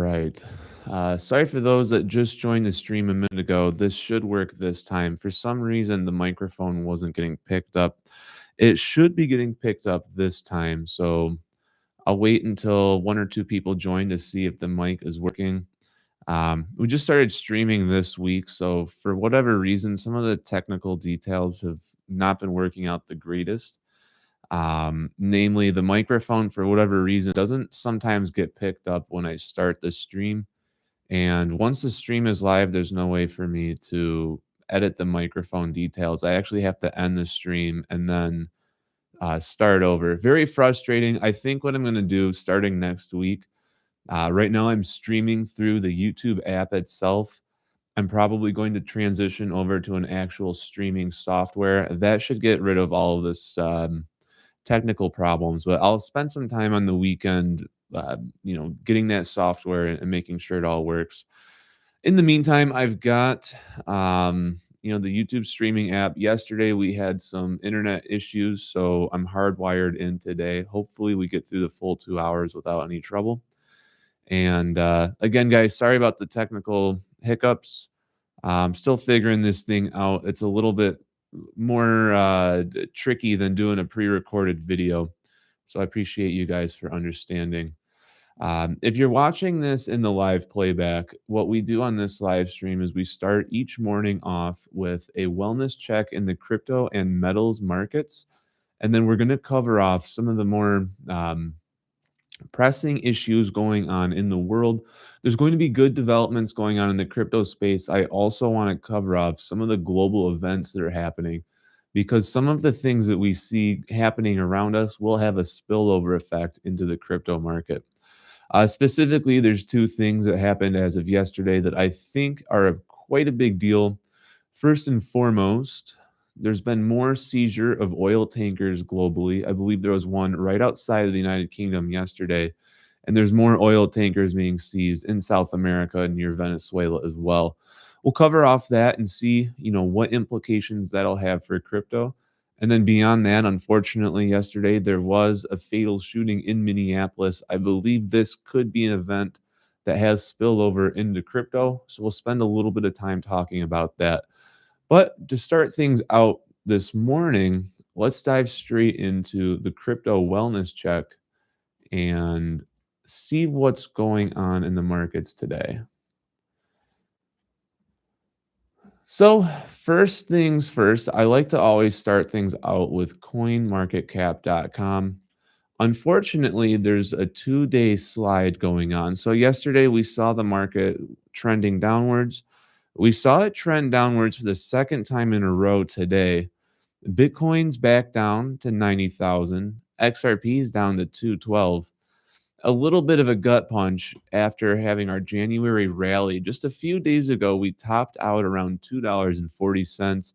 right. Sorry for those that just joined the stream a minute ago. This should work this time. For some reason, the microphone wasn't getting picked up. It should be getting picked up this time. So I'll wait until one or two people join to see if the mic is working. We just started streaming this week. So for whatever reason, some of the technical details have not been working out the greatest. Namely, the microphone, for whatever reason, doesn't sometimes get picked up when I start the stream. And once the stream is live, there's no way for me to edit the microphone details. I actually have to end the stream and then start over. Very frustrating. I think what I'm going to do starting next week, right now I'm streaming through the YouTube app itself. I'm probably going to transition over to an actual streaming software. That should get rid of all of this technical problems, but I'll spend some time on the weekend, getting that software and making sure it all works. In the meantime, I've got, the YouTube streaming app. Yesterday, we had some internet issues, so I'm hardwired in today. Hopefully, we get through the full 2 hours without any trouble. And again, guys, sorry about the technical hiccups. I'm still figuring this thing out. It's a little bit more tricky than doing a pre-recorded video. So I appreciate you guys for understanding. If you're watching this in the live playback, what we do on this live stream is we start each morning off with a wellness check in the crypto and metals markets. And then we're going to cover off some of the more pressing issues going on in the world. There's going to be good developments going on in the crypto space. I also want to cover off some of the global events that are happening because some of the things that we see happening around us will have a spillover effect into the crypto market. Specifically, there's two things that happened as of yesterday that I think are quite a big deal. First and foremost, there's been more seizure of oil tankers globally. I believe there was one right outside of the United Kingdom yesterday, and there's more oil tankers being seized in South America and near Venezuela as well. We'll cover off that and see, what implications that'll have for crypto. And then beyond that, unfortunately, yesterday there was a fatal shooting in Minneapolis. I believe this could be an event that has spillover into crypto. So we'll spend a little bit of time talking about that. But to start things out this morning, let's dive straight into the crypto wellness check and see what's going on in the markets today. So, first things first, I like to always start things out with coinmarketcap.com. Unfortunately, there's a 2-day slide going on. So, yesterday we saw the market trending downwards. We saw it trend downwards for the second time in a row today. Bitcoin's back down to 90,000. XRP's down to 212. A little bit of a gut punch after having our January rally. Just a few days ago, we topped out around $2.40,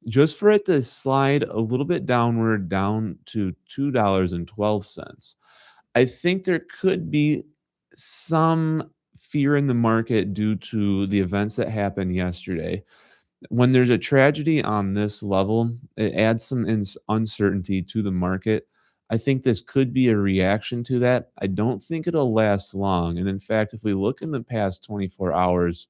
just for it to slide a little bit downward down to $2.12. I think there could be some fear in the market due to the events that happened yesterday. When there's a tragedy on this level, it adds some uncertainty to the market. I think this could be a reaction to that. I don't think it'll last long. And in fact, if we look in the past 24 hours,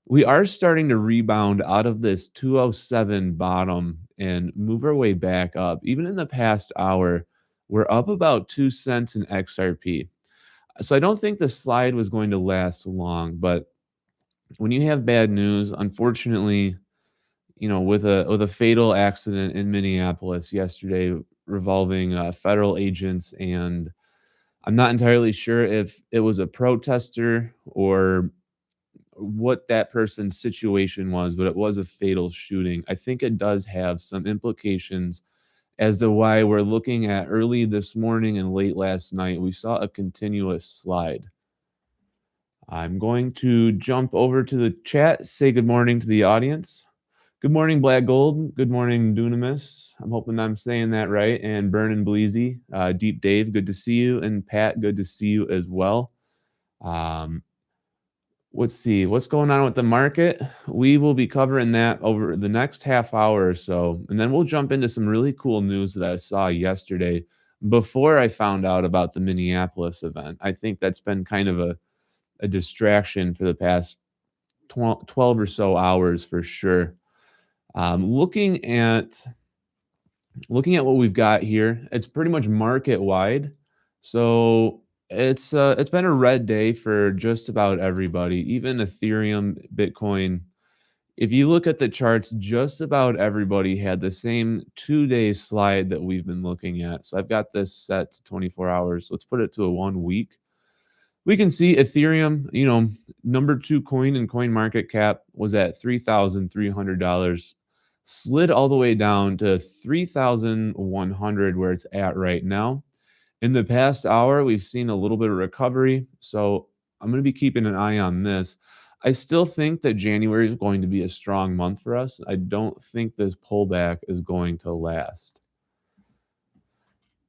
we are starting to rebound out of this 207 bottom and move our way back up. Even in the past hour, we're up about 2 cents in XRP. So I don't think the slide was going to last long, but when you have bad news, unfortunately, with a fatal accident in Minneapolis yesterday revolving federal agents, and I'm not entirely sure if it was a protester or what that person's situation was, but it was a fatal shooting. I think it does have some implications as to why we're looking at early this morning and late last night, we saw a continuous slide. I'm going to jump over to the chat, say good morning to the audience. Good morning, Black Gold. Good morning, Dunamis. I'm hoping I'm saying that right. And Burnin' Bleezy, Deep Dave, good to see you. And Pat, good to see you as well. Let's see what's going on with the market. We will be covering that over the next half hour or so. And then we'll jump into some really cool news that I saw yesterday before I found out about the Minneapolis event. I think that's been kind of a distraction for the past 12 or so hours for sure. Um, looking at looking at what we've got here, it's pretty much market wide. So it's been a red day for just about everybody, even Ethereum, Bitcoin. If you look at the charts, just about everybody had the same 2-day slide that we've been looking at. So I've got this set to 24 hours. Let's put it to a 1 week. We can see Ethereum, number two coin in coin market cap was at $3,300, slid all the way down to 3,100 where it's at right now. In the past hour, we've seen a little bit of recovery. So I'm going to be keeping an eye on this. I still think that January is going to be a strong month for us. I don't think this pullback is going to last.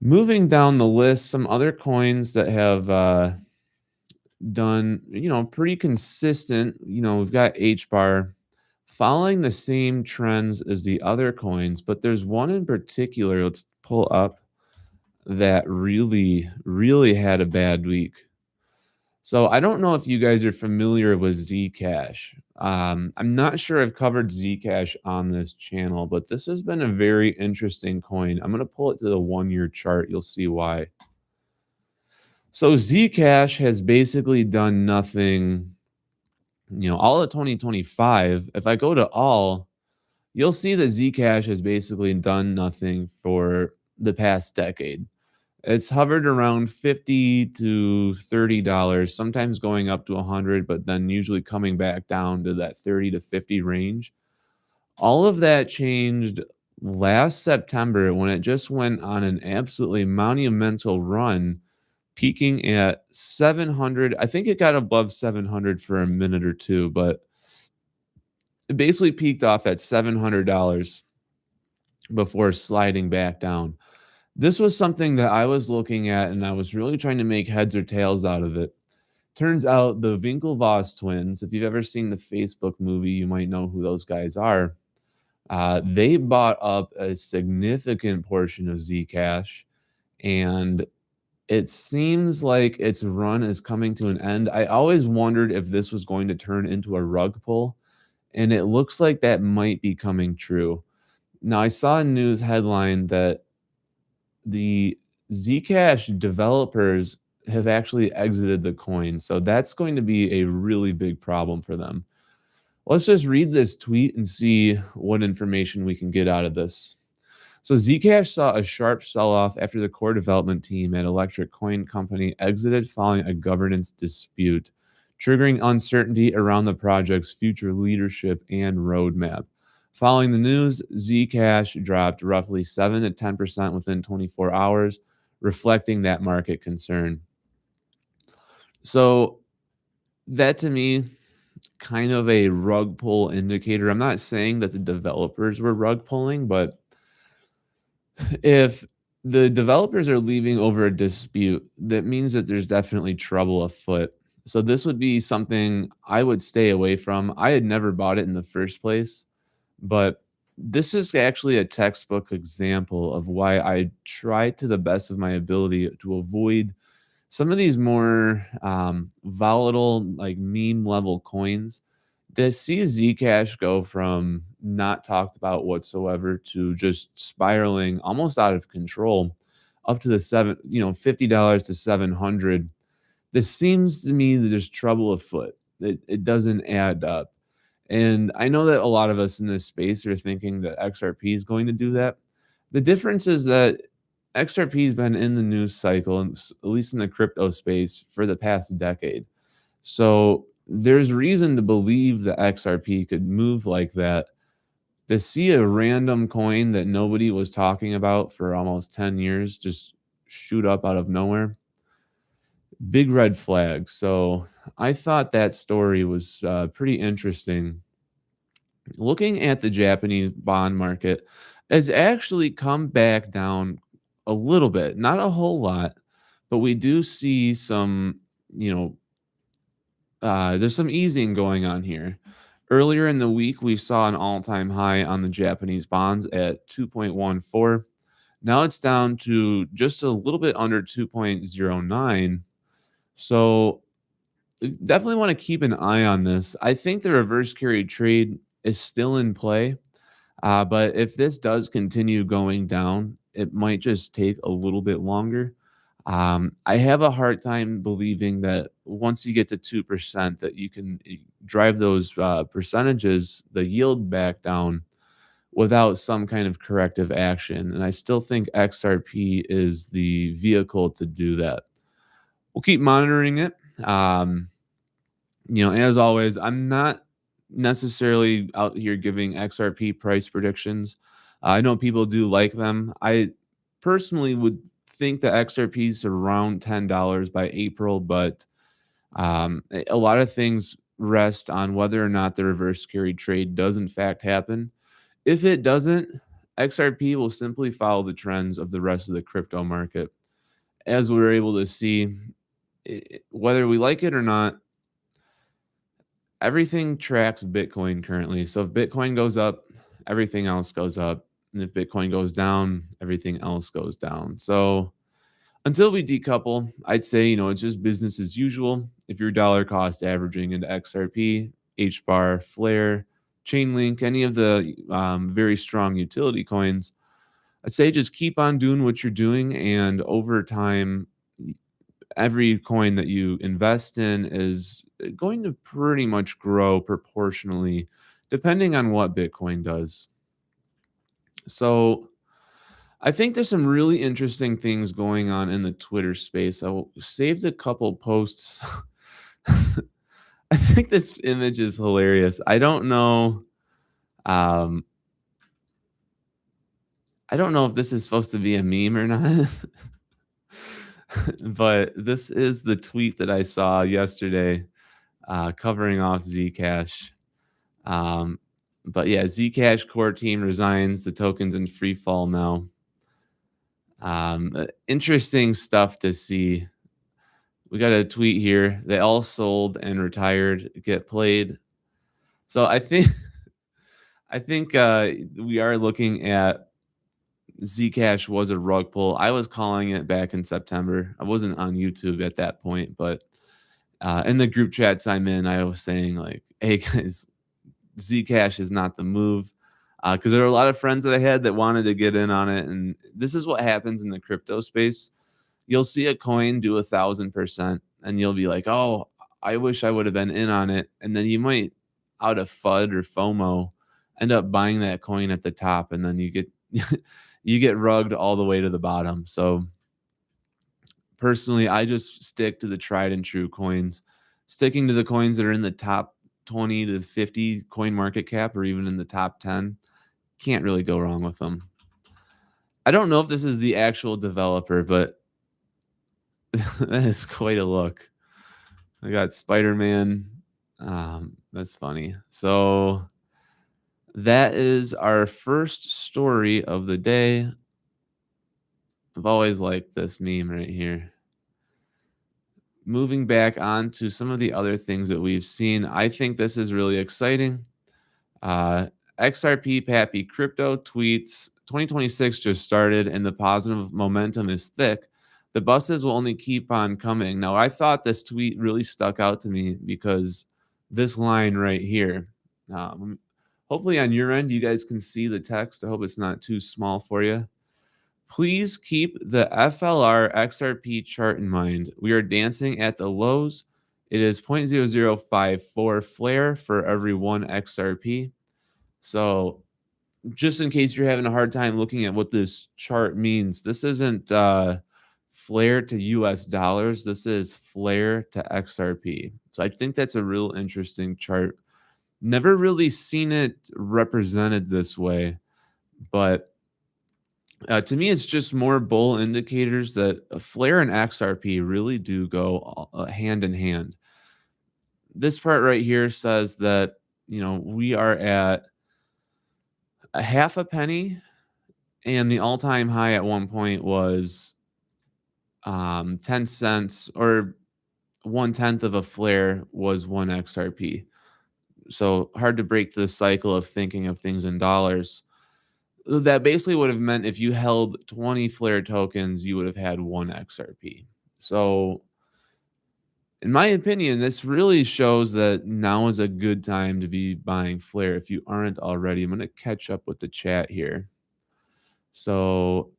Moving down the list, some other coins that have done, pretty consistent. We've got H bar following the same trends as the other coins, but there's one in particular. Let's pull up that really, really had a bad week. So I don't know if you guys are familiar with Zcash. I'm not sure I've covered Zcash on this channel, but this has been a very interesting coin. I'm going to pull it to the 1-year chart. You'll see why. So Zcash has basically done nothing, all of 2025. If I go to all, you'll see that Zcash has basically done nothing for the past decade. It's hovered around $50 to $30, sometimes going up to 100, but then usually coming back down to that 30 to 50 range. All of that changed last September when it just went on an absolutely monumental run, peaking at 700. I think it got above 700 for a minute or two, but it basically peaked off at $700 before sliding back down. This was something that I was looking at, and I was really trying to make heads or tails out of it. Turns out the Winklevoss twins, if you've ever seen the Facebook movie, you might know who those guys are. They bought up a significant portion of Zcash, and it seems like its run is coming to an end. I always wondered if this was going to turn into a rug pull, and it looks like that might be coming true. Now, I saw a news headline that the Zcash developers have actually exited the coin. So that's going to be a really big problem for them. Let's just read this tweet and see what information we can get out of this. So Zcash saw a sharp sell-off after the core development team at Electric Coin Company exited following a governance dispute, triggering uncertainty around the project's future leadership and roadmap. Following the news, Zcash dropped roughly 7 to 10% within 24 hours, reflecting that market concern. So that to me, kind of a rug pull indicator. I'm not saying that the developers were rug pulling, but if the developers are leaving over a dispute, that means that there's definitely trouble afoot. So this would be something I would stay away from. I had never bought it in the first place, but this is actually a textbook example of why I try to the best of my ability to avoid some of these more volatile, like meme level coins. To see Zcash go from not talked about whatsoever to just spiraling almost out of control up to the $50 to 700. This seems to me that there's trouble afoot. It doesn't add up. And I know that a lot of us in this space are thinking that XRP is going to do that. The difference is that XRP has been in the news cycle, and at least in the crypto space, for the past decade. So there's reason to believe that XRP could move like that. To see a random coin that nobody was talking about for almost 10 years just shoot up out of nowhere, big red flag. So I thought that story was pretty interesting. Looking at the Japanese bond market, has actually come back down a little bit, not a whole lot, but we do see some, there's some easing going on here. Earlier in the week, we saw an all-time high on the Japanese bonds at 2.14. Now it's down to just a little bit under 2.09. So definitely want to keep an eye on this. I think the reverse carry trade is still in play, but if this does continue going down, it might just take a little bit longer. I have a hard time believing that once you get to 2%, that you can drive those percentages, the yield back down without some kind of corrective action. And I still think XRP is the vehicle to do that. We'll keep monitoring it. Um, as always, I'm not necessarily out here giving XRP price predictions. I know people do like them. I personally would think that XRP is around $10 by April, but a lot of things rest on whether or not the reverse carry trade does in fact happen. If it doesn't, XRP will simply follow the trends of the rest of the crypto market. As we were able to see, whether we like it or not, everything tracks Bitcoin currently. So if Bitcoin goes up, everything else goes up. And if Bitcoin goes down, everything else goes down. So until we decouple, I'd say, it's just business as usual. If you're dollar cost averaging into XRP, HBAR, Flare, Chainlink, any of the very strong utility coins, I'd say just keep on doing what you're doing. And over time, every coin that you invest in is going to pretty much grow proportionally, depending on what Bitcoin does. So I think there's some really interesting things going on in the Twitter space. Saved a couple posts. I think this image is hilarious. Um, I don't know if this is supposed to be a meme or not. But this is the tweet that I saw yesterday, covering off Zcash. Um, but yeah, Zcash core team resigns. The token's in free fall now. Interesting stuff to see. We got a tweet here. They all sold and retired, get played. So I think we are looking at Zcash was a rug pull. I was calling it back in September. I wasn't on YouTube at that point, but in the group chats I'm in, I was saying like, "Hey guys, Zcash is not the move," because there were a lot of friends that I had that wanted to get in on it, and this is what happens in the crypto space. You'll see a coin do 1,000%, and you'll be like, "Oh, I wish I would have been in on it," and then you might, out of FUD or FOMO, end up buying that coin at the top, and then you get you get rugged all the way to the bottom. So personally, I just stick to the tried and true coins, sticking to the coins that are in the top 20 to 50 coin market cap, or even in the top 10. Can't really go wrong with them. I don't know if this is the actual developer, but that is quite a look. I got Spider-Man. That's funny. So that is our first story of the day. I've always liked this meme right here. Moving back on to some of the other things that we've seen, I think this is really exciting. Uh, XRP Pappy Crypto tweets 2026 just started and the positive momentum is thick. The buses will only keep on coming. Now, I thought this tweet really stuck out to me because this line right here, hopefully on your end, you guys can see the text. I hope it's not too small for you. Please keep the FLR XRP chart in mind. We are dancing at the lows. It is 0.0054 flare for every one XRP. So just in case you're having a hard time looking at what this chart means, this isn't flare to US dollars. This is flare to XRP. So I think that's a real interesting chart. Never really seen it represented this way, but to me, it's just more bull indicators that flare and XRP really do go hand in hand. This part right here says that, we are at a half a penny, and the all-time high at one point was 10 cents, or 1/10 of a flare was one XRP. So hard to break the cycle of thinking of things in dollars. That basically would have meant if you held 20 flare tokens, you would have had one XRP. So In my opinion, this really shows that now is a good time to be buying Flare if you aren't already. I'm going to catch up with the chat here. So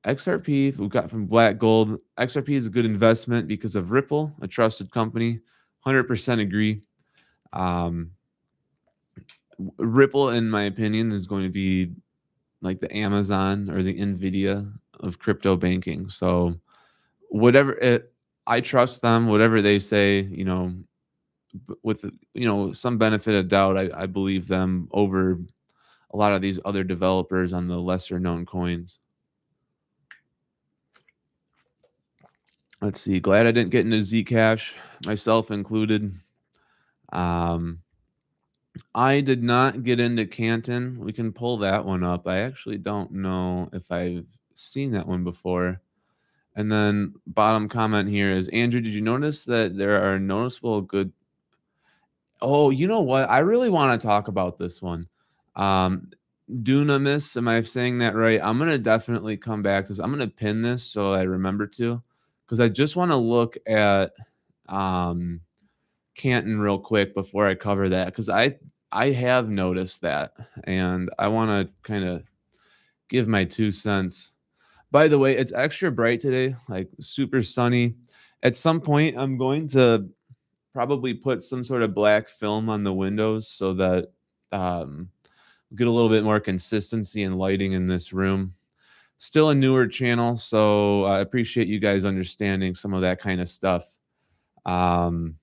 XRP, we've got from Black Gold. XRP is a good investment because of Ripple, a trusted company. 100% agree. Um, Ripple, in my opinion, is going to be like the Amazon or the Nvidia of crypto banking. So whatever it, I trust them, whatever they say, with some benefit of doubt, I believe them over a lot of these other developers on the lesser known coins. Let's see. Glad I didn't get into Zcash, myself included. Um, I did not get into Canton. We can pull that one up. I actually don't know if I've seen that one before. And then bottom comment here is Andrew, did you notice that there are noticeable good? Oh, you know what? I really want to talk about this one. Um, Dunamis, am I saying that right? I'm gonna definitely come back because I'm gonna pin this so I remember to, because I just want to look at um Canton real quick before I cover that because I have noticed that and I want to kind of give my 2 cents. By the way, it's extra bright today, like super sunny. At some point, I'm going to probably put some sort of black film on the windows so that um, get a little bit more consistency and lighting in this room. Still a newer channel, so I appreciate you guys understanding some of that kind of stuff. Um,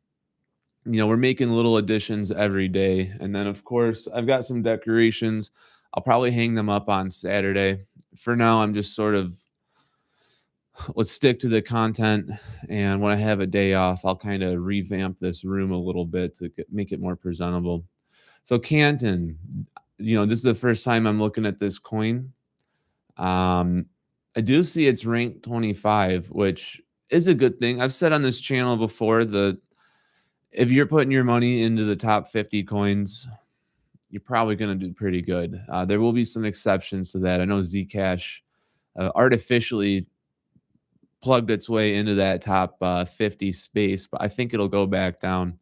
we're making little additions every day. And then, of course, I've got some decorations. I'll probably hang them up on Saturday. For now, I'm just sort of let's stick to the content. And when I have a day off, I'll kind of revamp this room a little bit to make it more presentable. So, Canton, this is the first time I'm looking at this coin. I do see it's ranked 25, which is a good thing. I've said on this channel before that if you're putting your money into the top 50 coins, you're probably going to do pretty good. There will be some exceptions to that. I know Zcash artificially plugged its way into that top 50 space, but I think it'll go back down.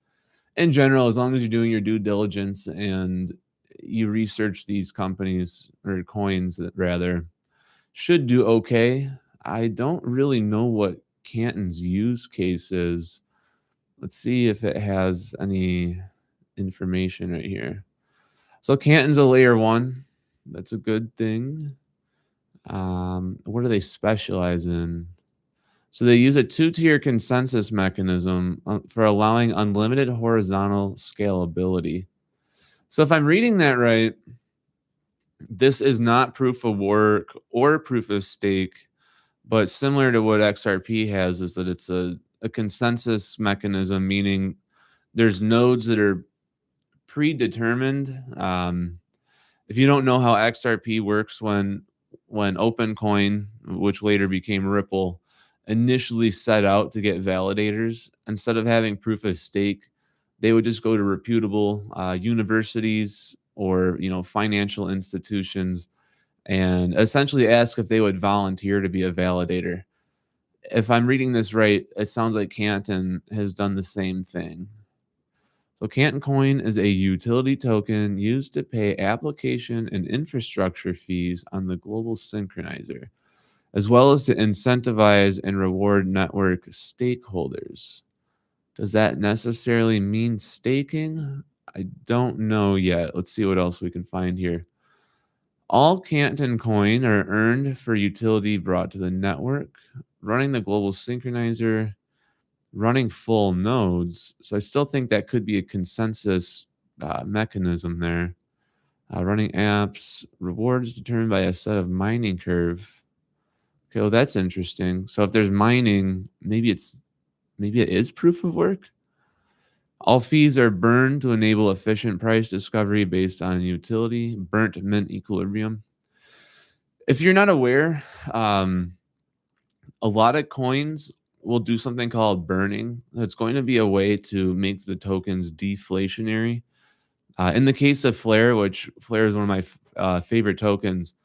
In general, as long as you're doing your due diligence and you research these companies or coins that rather should do okay. I don't really know what Canton's use case is. Let's see if it has any information right here. So Canton's a layer one. That's a good thing. What do they specialize in? So they use a two-tier consensus mechanism for allowing unlimited horizontal scalability. So if I'm reading that right, this is not proof of work or proof of stake, but similar to what XRP has is that it's a consensus mechanism, meaning there's nodes that are predetermined. If you don't know how XRP works, when OpenCoin, which later became Ripple, initially set out to get validators, instead of having proof of stake, they would just go to reputable universities or financial institutions and essentially ask if they would volunteer to be a validator. If I'm reading this right, it sounds like Canton has done the same thing. So Canton Coin is a utility token used to pay application and infrastructure fees on the global synchronizer, as well as to incentivize and reward network stakeholders. Does that necessarily mean staking? I don't know yet. Let's see what else we can find here. All Canton coin are earned for utility brought to the network, running the global synchronizer, running full nodes. So I still think that could be a consensus mechanism there. Running apps, rewards determined by a set of mining curve. Okay, well that's interesting. So if there's mining, maybe it is proof of work. All fees are burned to enable efficient price discovery based on utility, burnt mint equilibrium. If you're not aware, a lot of coins will do something called burning. That's going to be a way to make the tokens deflationary. In the case of Flare, which Flare is one of my favorite tokens,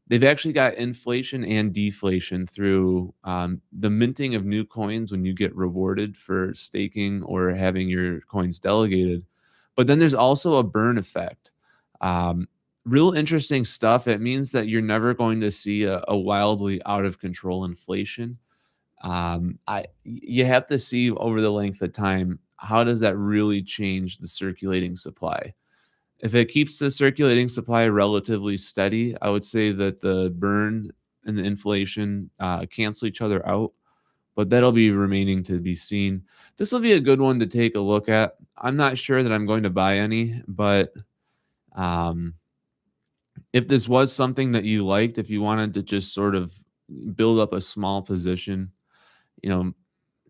They've actually got inflation and deflation through, the minting of new coins when you get rewarded for staking or having your coins delegated. But then there's also a burn effect. Um, Real interesting stuff. It means that you're never going to see a wildly out of control inflation. You have to see over the length of time, how does that really change the circulating supply? If it keeps the circulating supply relatively steady, I would say that the burn and the inflation, cancel each other out, but that'll be remaining to be seen. This will be a good one to take a look at. I'm not sure that I'm going to buy any, but, um, if this was something that you liked, if you wanted to just sort of build up a small position, you know,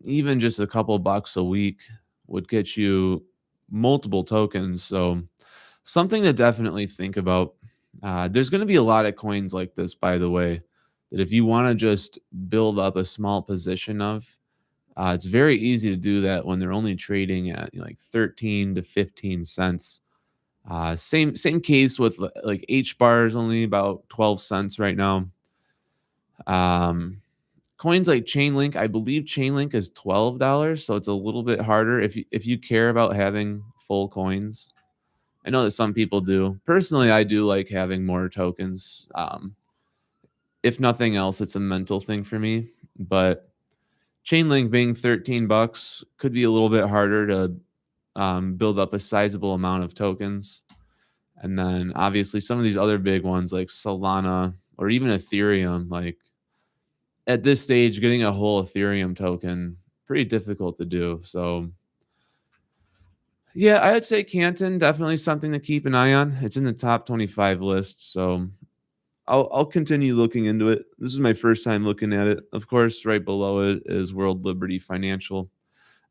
even just a couple bucks a week would get you multiple tokens. So something to definitely think about. There's going to be a lot of coins like this, by the way, that if you want to just build up a small position of, it's very easy to do that when they're only trading at, like 13 to 15 cents. Same case with like H bar is only about 12 cents right now. Um, Coins like Chainlink, I believe Chainlink is $12, so it's a little bit harder if you care about having full coins. I know that some people do. Personally, I do like having more tokens. If nothing else, it's a mental thing for me. But Chainlink being 13 bucks could be a little bit harder to build up a sizable amount of tokens. And then obviously some of these other big ones like Solana or even Ethereum, like at this stage, getting a whole Ethereum token, pretty difficult to do. So yeah, I'd say Canton definitely something to keep an eye on. It's in the top 25 list, so I'll continue looking into it. This is my first time looking at it. Of course, right below it is World Liberty Financial.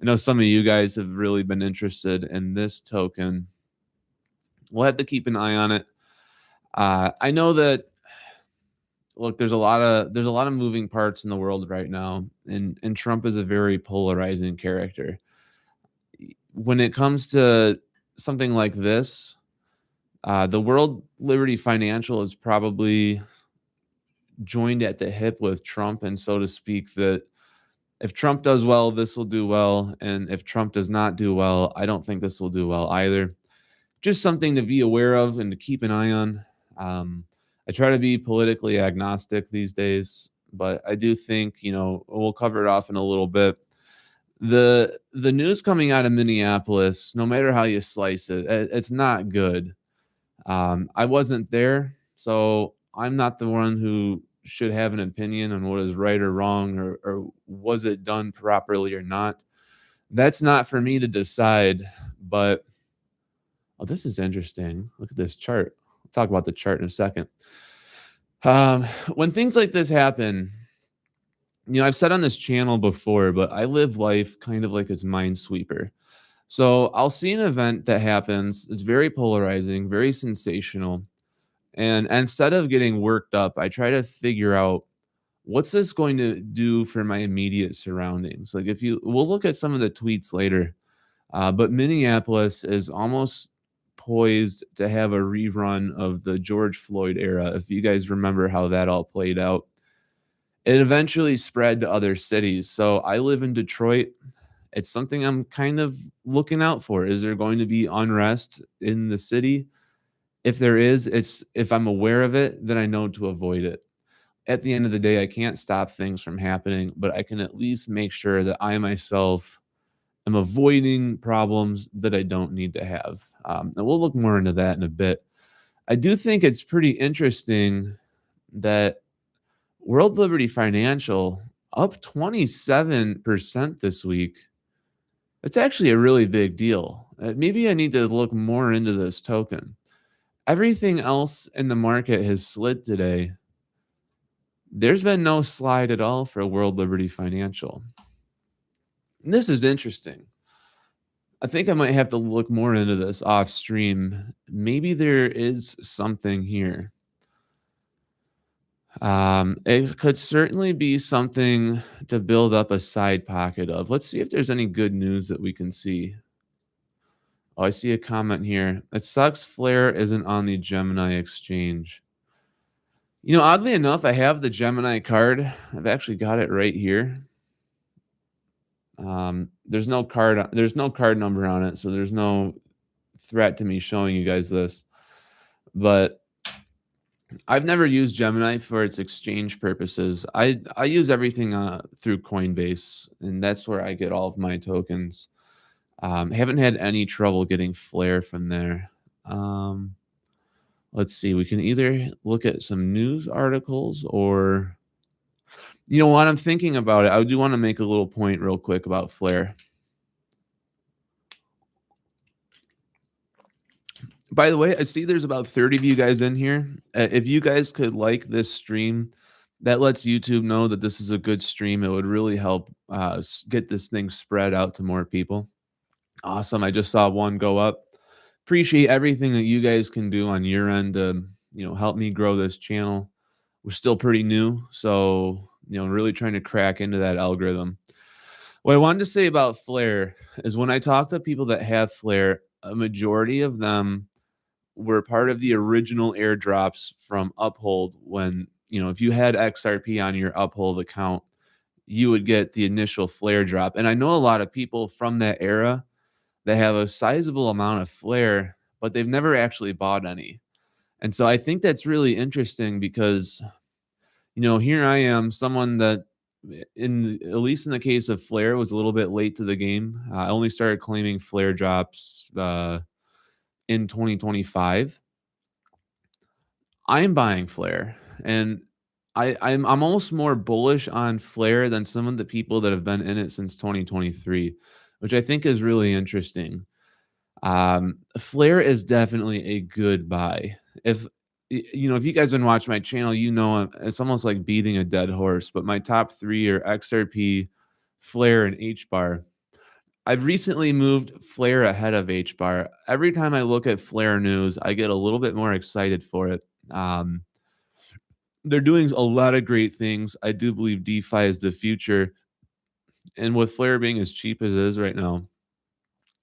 I know some of you guys have really been interested in this token. We'll have to keep an eye on it. I know that look, there's a lot of moving parts in the world right now, and Trump is a very polarizing character. When it comes to something like this, the World Liberty Financial is probably joined at the hip with Trump, and so to speak, that if Trump does well, this will do well, and if Trump does not do well, I don't think this will do well either. Just something to be aware of and to keep an eye on. I try to be politically agnostic these days, but I do think, we'll cover it off in a little bit. The news coming out of Minneapolis, no matter how you slice it, it's not good. I wasn't there, so I'm not the one who should have an opinion on what is right or wrong, or was it done properly or not. That's not for me to decide. But oh, this is interesting. Look at this chart. We'll talk about the chart in a second. When things like this happen, I've said on this channel before, but I live life kind of like it's Minesweeper. So I'll see an event that happens. It's very polarizing, very sensational. And instead of getting worked up, I try to figure out what's this going to do for my immediate surroundings. Like we'll look at some of the tweets later, but Minneapolis is almost poised to have a rerun of the George Floyd era. If you guys remember how that all played out, it eventually spread to other cities. So I live in Detroit. It's something I'm kind of looking out for. Is there going to be unrest in the city? If there is, if I'm aware of it, then I know to avoid it. At the end of the day, I can't stop things from happening, but I can at least make sure that I myself am avoiding problems that I don't need to have. And we'll look more into that in a bit. I do think it's pretty interesting that World Liberty Financial up 27% this week. It's actually a really big deal. Maybe I need to look more into this token. Everything else in the market has slid today. There's been no slide at all for World Liberty Financial. And this is interesting. I think I might have to look more into this off stream. Maybe there is something here. It could certainly be something to build up a side pocket of. Let's see if there's any good news that we can see. Oh, I see a comment here. It sucks Flare isn't on the Gemini exchange. Oddly enough, I have the Gemini card. I've actually got it right here. There's no card number on it, so there's no threat to me showing you guys this. But I've never used Gemini for its exchange purposes. I use everything through Coinbase, and that's where I get all of my tokens. Haven't had any trouble getting Flare from there. Um, let's see. We can either look at some news articles or, what I'm thinking about it. I do want to make a little point real quick about Flare. By the way, I see there's about 30 of you guys in here. If you guys could like this stream, that lets YouTube know that this is a good stream. It would really help get this thing spread out to more people. Awesome. I just saw one go up. Appreciate everything that you guys can do on your end to, help me grow this channel. We're still pretty new, so, really trying to crack into that algorithm. What I wanted to say about Flare is when I talk to people that have Flare, a majority of them were part of the original airdrops from Uphold when, if you had XRP on your Uphold account, you would get the initial Flare drop. And I know a lot of people from that era that have a sizable amount of Flare, but they've never actually bought any. And so I think that's really interesting because, here I am, someone that at least in the case of Flare was a little bit late to the game. I only started claiming Flare drops in 2025. I'm buying Flare, and I'm almost more bullish on Flare than some of the people that have been in it since 2023, which I think is really interesting. Flare is definitely a good buy. If you guys been watching my channel, it's almost like beating a dead horse. But my top three are XRP, Flare, and H bar. I've recently moved Flare ahead of H bar. Every time I look at Flare news, I get a little bit more excited for it. They're doing a lot of great things. I do believe DeFi is the future. And with Flare being as cheap as it is right now,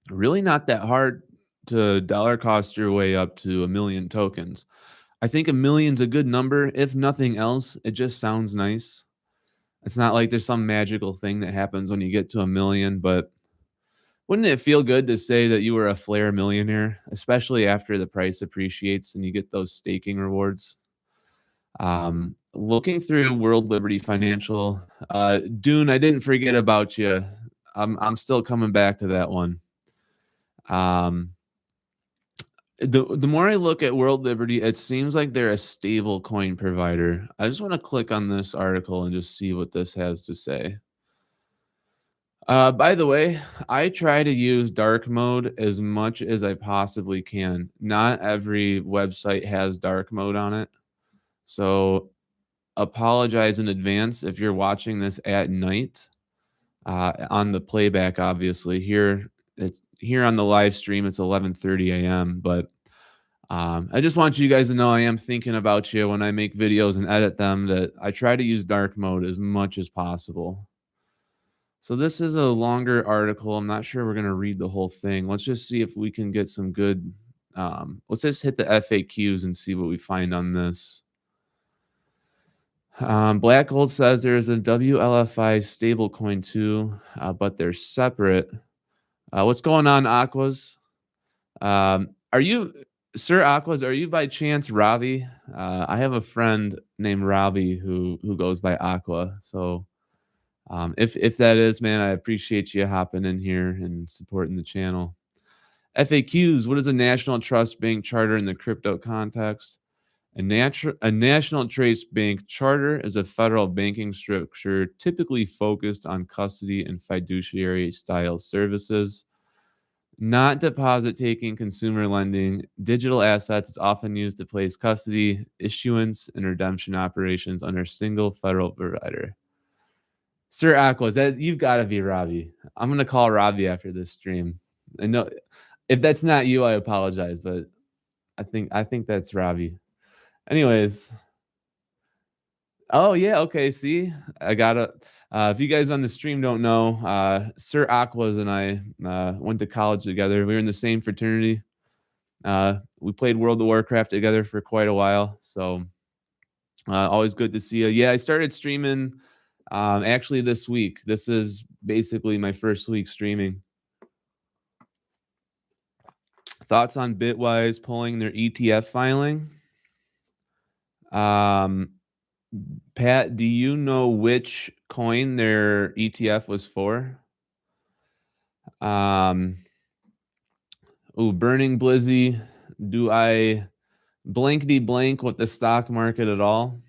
really not that hard to dollar cost your way up to 1 million tokens. I think 1 million's a good number. If nothing else, it just sounds nice. It's not like there's some magical thing that happens when you get to 1 million, but wouldn't it feel good to say that you were a Flare millionaire, especially after the price appreciates and you get those staking rewards? Looking through World Liberty Financial, Dune, I didn't forget about you. I'm still coming back to that one. The more I look at World Liberty, it seems like they're a stable coin provider. I just want to click on this article and just see what this has to say. By the way, I try to use dark mode as much as I possibly can. Not every website has dark mode on it. So apologize in advance if you're watching this at night. On the playback, obviously. Here on the live stream, it's 11:30 a.m. But I just want you guys to know I am thinking about you when I make videos and edit them, that I try to use dark mode as much as possible. So this is a longer article. I'm not sure we're going to read the whole thing. Let's just see if we can get some good. Let's just hit the FAQs and see what we find on this. Black Gold says there's a WLFI stablecoin too, but they're separate. What's going on, Aquas? Are you, Sir Aquas? Are you by chance Ravi? I have a friend named Ravi who goes by Aqua. So if that is, man, I appreciate you hopping in here and supporting the channel. FAQs: what is a national trust bank charter in the crypto context? A national trust bank charter is a federal banking structure typically focused on custody and fiduciary style services, not deposit taking, consumer lending. Digital assets is often used to place custody, issuance, and redemption operations under a single federal provider. Sir Aquas, you've got to be Robbie. I'm going to call Robbie after this stream. I know if that's not you, I apologize, but I think that's Robbie. Anyways. Oh, yeah. Okay. See, I gotta. If you guys on the stream don't know, Sir Aquas and I went to college together. We were in the same fraternity. We played World of Warcraft together for quite a while. So Always good to see you. Yeah, I started streaming actually this week. This is basically my first week streaming. Thoughts on Bitwise pulling their ETF filing? Um, Pat, do you know which coin their ETF was for? Um, Burning Blizzy. Do I blankety blank with the stock market at all?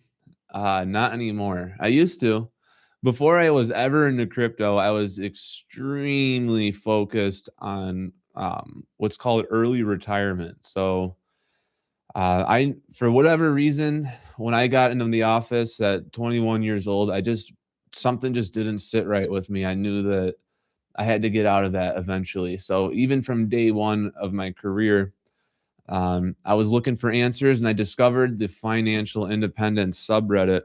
Not anymore. I used to. Before I was ever into crypto, I was extremely focused on what's called early retirement. So, I, for whatever reason, when I got into the office at 21 years old, something just didn't sit right with me. I knew that I had to get out of that eventually. So, even from day one of my career, I was looking for answers and I discovered the financial independence subreddit.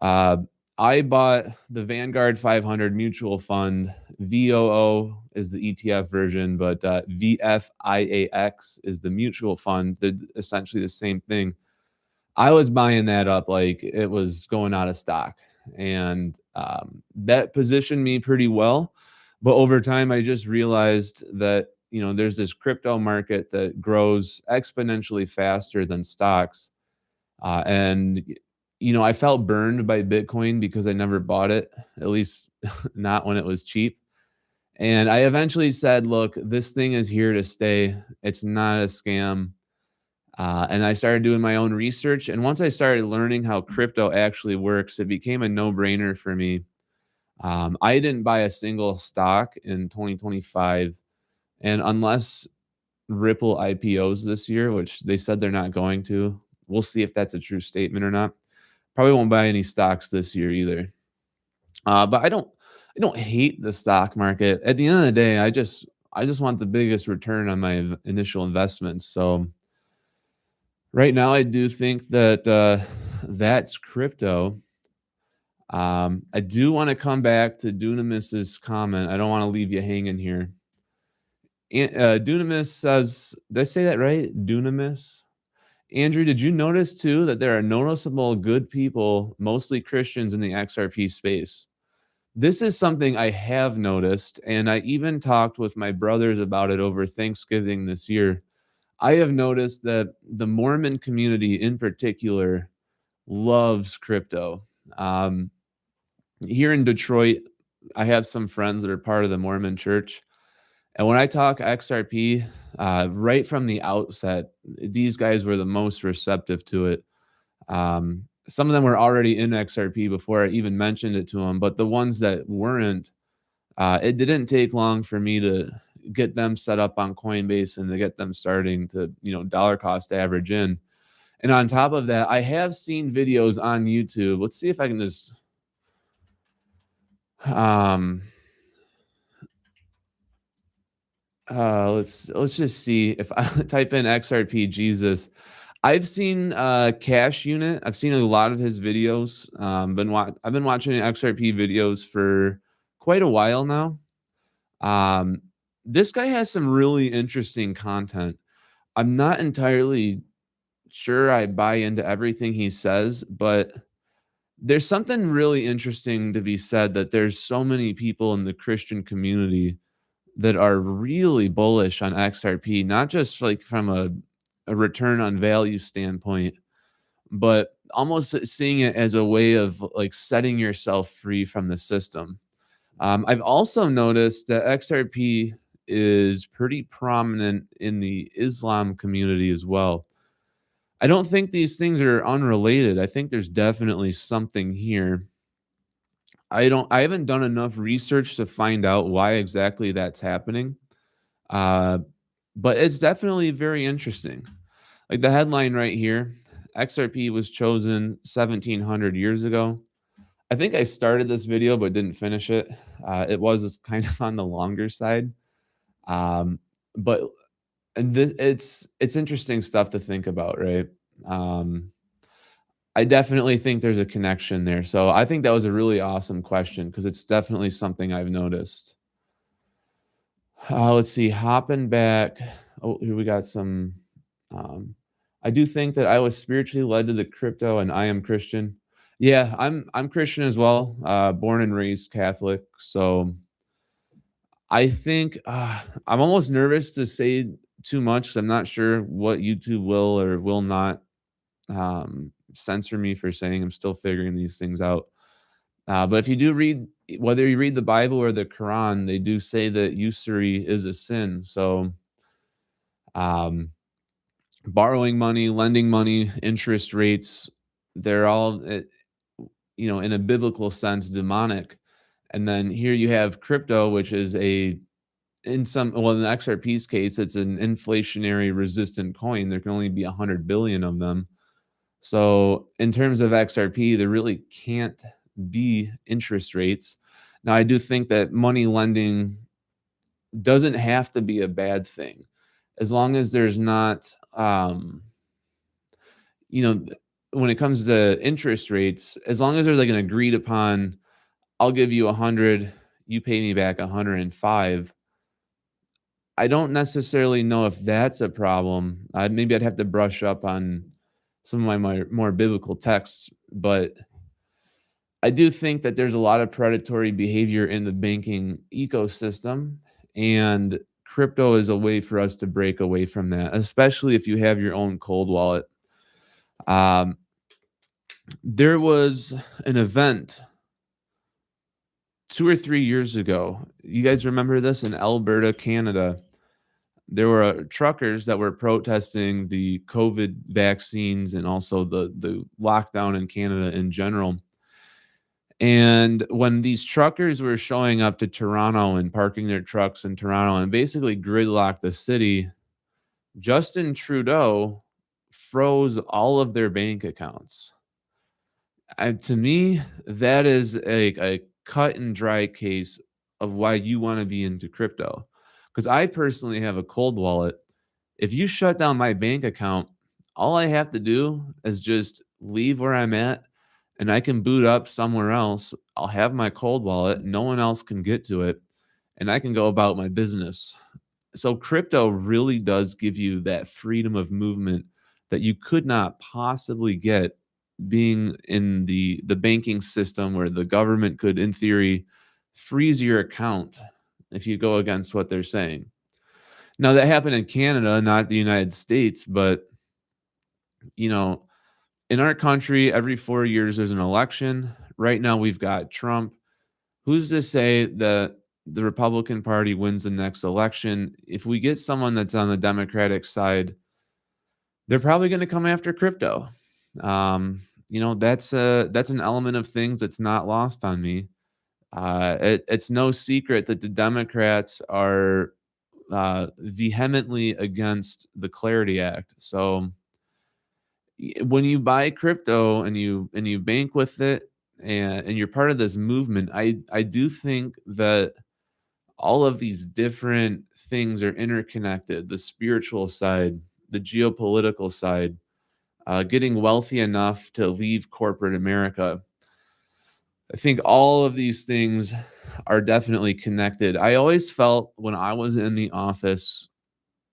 uh, I bought the Vanguard 500 mutual fund. VOO is the ETF version, but VFIAX is the mutual fund. They're essentially the same thing. I was buying that up like it was going out of stock, and that positioned me pretty well. But over time, I just realized that there's this crypto market that grows exponentially faster than stocks, and I felt burned by Bitcoin because I never bought it, at least not when it was cheap. And I eventually said, look, this thing is here to stay. It's not a scam. And I started doing my own research. And once I started learning how crypto actually works, it became a no brainer for me. I didn't buy a single stock in 2025. And unless Ripple IPOs this year, which they said they're not going to, we'll see if that's a true statement or not. Probably won't buy any stocks this year either. But I don't hate the stock market. At the end of the day, I just want the biggest return on my initial investments. So right now, I do think that that's crypto. I do want to come back to Dunamis's comment. I don't want to leave you hanging here. Dunamis says, did I say that right? Dunamis. Andrew, did you notice too that there are noticeable good people, mostly Christians, in the XRP space? This is something I have noticed, and I even talked with my brothers about it over Thanksgiving this year. I have noticed that the Mormon community in particular loves crypto. Um, Here in Detroit, I have some friends that are part of the Mormon church. And when I talk XRP, right from the outset, these guys were the most receptive to it. Some of them were already in XRP before I even mentioned it to them, but the ones that weren't, it didn't take long for me to get them set up on Coinbase and to get them starting to, dollar cost average in. And on top of that, I have seen videos on YouTube. Let's see if I can just um let's just see if I type in XRP Jesus. I've seen Cash Unit. I've seen a lot of his videos. I've been watching XRP videos for quite a while now. Um, this guy has some really interesting content. I'm not entirely sure I buy into everything he says, but there's something really interesting to be said that there's so many people in the Christian community that are really bullish on XRP, not just like from a return on value standpoint, but almost seeing it as a way of like setting yourself free from the system. I've also noticed that XRP is pretty prominent in the Islam community as well. I don't think these things are unrelated. I think there's definitely something here. I haven't done enough research to find out why exactly that's happening. Uh, but it's definitely very interesting. Like the headline right here, XRP was chosen 1700 years ago. I think I started this video but didn't finish it. It was kind of on the longer side. Um, but it's interesting stuff to think about, right? Um, I definitely think there's a connection there. So I think that was a really awesome question because it's definitely something I've noticed. Let's see, hopping back. Oh, here we got some. Um, I do think that I was spiritually led to the crypto, and I am Christian. Yeah, I'm Christian as well, born and raised Catholic. So I think I'm almost nervous to say too much. 'Cause I'm not sure what YouTube will or will not censor me for saying. I'm still figuring these things out. But if you do read, whether you read the Bible or the Quran, they do say that usury is a sin. So um, borrowing money, lending money, interest rates, they're all, in a biblical sense, demonic. And then here you have crypto, which is in XRP's case, it's an inflationary resistant coin. There can only be 100 billion of them. So in terms of XRP, there really can't be interest rates. Now, I do think that money lending doesn't have to be a bad thing, as long as there's not, you know, when it comes to interest rates, as long as there's like an agreed upon, I'll give you 100, you pay me back 105. I don't necessarily know if that's a problem. Maybe I'd have to brush up on some of my more biblical texts, but I do think that there's a lot of predatory behavior in the banking ecosystem, and crypto is a way for us to break away from that, especially if you have your own cold wallet. Um, there was an event 2 or 3 years ago. You guys remember this in Alberta, Canada? There were truckers that were protesting the COVID vaccines and also the lockdown in Canada in general. And when these truckers were showing up to Toronto and parking their trucks in Toronto and basically gridlocked the city, Justin Trudeau froze all of their bank accounts. And to me, that is a cut and dry case of why you want to be into crypto. Because I personally have a cold wallet. If you shut down my bank account, all I have to do is just leave where I'm at and I can boot up somewhere else. I'll have my cold wallet. No one else can get to it. And I can go about my business. So crypto really does give you that freedom of movement that you could not possibly get being in the banking system where the government could, in theory, freeze your account if you go against what they're saying. Now that happened in Canada, not the United States, but you know, in our country, every 4 years there's an election. Right now we've got Trump. Who's to say that the Republican Party wins the next election? If we get someone that's on the Democratic side, they're probably going to come after crypto. That's an element of things that's not lost on me. It's no secret that the Democrats are vehemently against the Clarity Act. So when you buy crypto and you bank with it and you're part of this movement, I do think that all of these different things are interconnected. The spiritual side, the geopolitical side, getting wealthy enough to leave corporate America. I think all of these things are definitely connected. I always felt when I was in the office,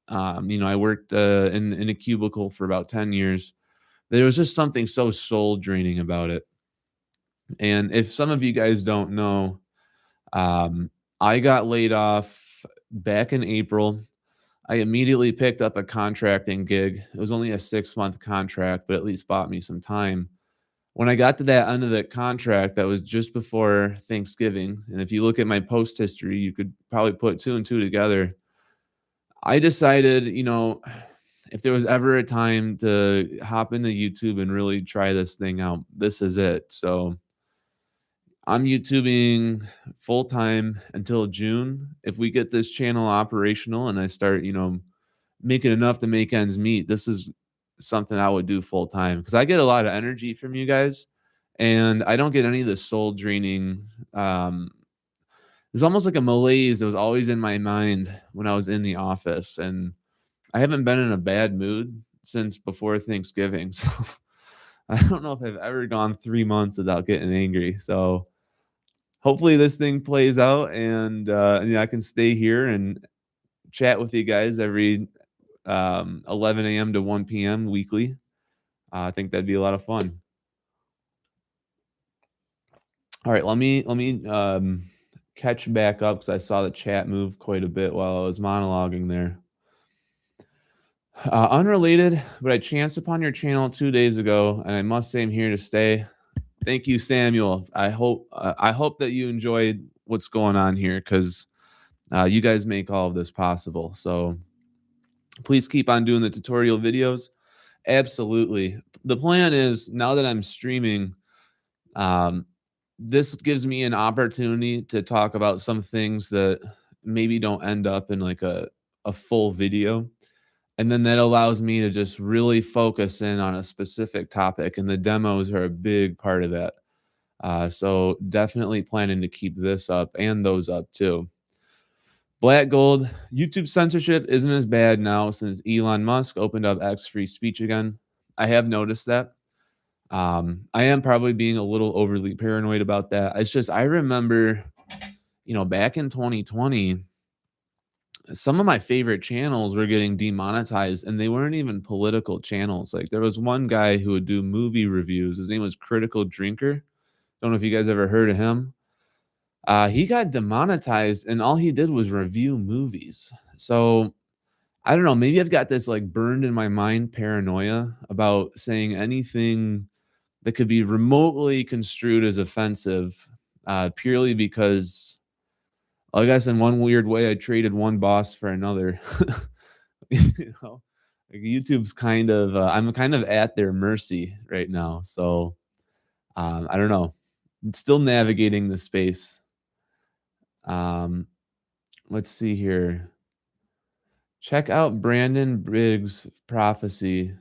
I worked in a cubicle for about 10 years. There was just something so soul draining about it. And if some of you guys don't know, um, I got laid off back in April. I immediately picked up a contracting gig. It was only a 6-month contract, but at least bought me some time. When I got to that end of the contract, that was just before Thanksgiving. And if you look at my post history, you could probably put two and two together. I decided, if there was ever a time to hop into YouTube and really try this thing out, this is it. So I'm YouTubing full time until June. If we get this channel operational and I start, making enough to make ends meet, this is something I would do full time because I get a lot of energy from you guys and I don't get any of the soul draining. There's almost like a malaise that was always in my mind when I was in the office. And I haven't been in a bad mood since before Thanksgiving. So I don't know if I've ever gone 3 months without getting angry. So hopefully this thing plays out and I can stay here and chat with you guys every 11 a.m. to 1 p.m. weekly. I think that'd be a lot of fun. All right, let me catch back up because I saw the chat move quite a bit while I was monologuing there. Unrelated, but I chanced upon your channel 2 days ago, and I must say I'm here to stay. Thank you, Samuel. I hope that you enjoyed what's going on here because you guys make all of this possible. So please keep on doing the tutorial videos. Absolutely. The plan is now that I'm streaming, um, this gives me an opportunity to talk about some things that maybe don't end up in like a full video. And then that allows me to just really focus in on a specific topic. And the demos are a big part of that. So definitely planning to keep this up and those up too. Black Gold, YouTube censorship isn't as bad now since Elon Musk opened up X free speech again. I have noticed that. I am probably being a little overly paranoid about that. It's just I remember, back in 2020, some of my favorite channels were getting demonetized and they weren't even political channels. Like there was one guy who would do movie reviews. His name was Critical Drinker. Don't know if you guys ever heard of him. He got demonetized and all he did was review movies. So I don't know, maybe I've got this like burned in my mind paranoia about saying anything that could be remotely construed as offensive, purely because I guess in one weird way I traded one boss for another. you know, like YouTube's kind of I'm kind of at their mercy right now. So I don't know. Still navigating the space. Um, let's see here. Check out Brandon Briggs' prophecy.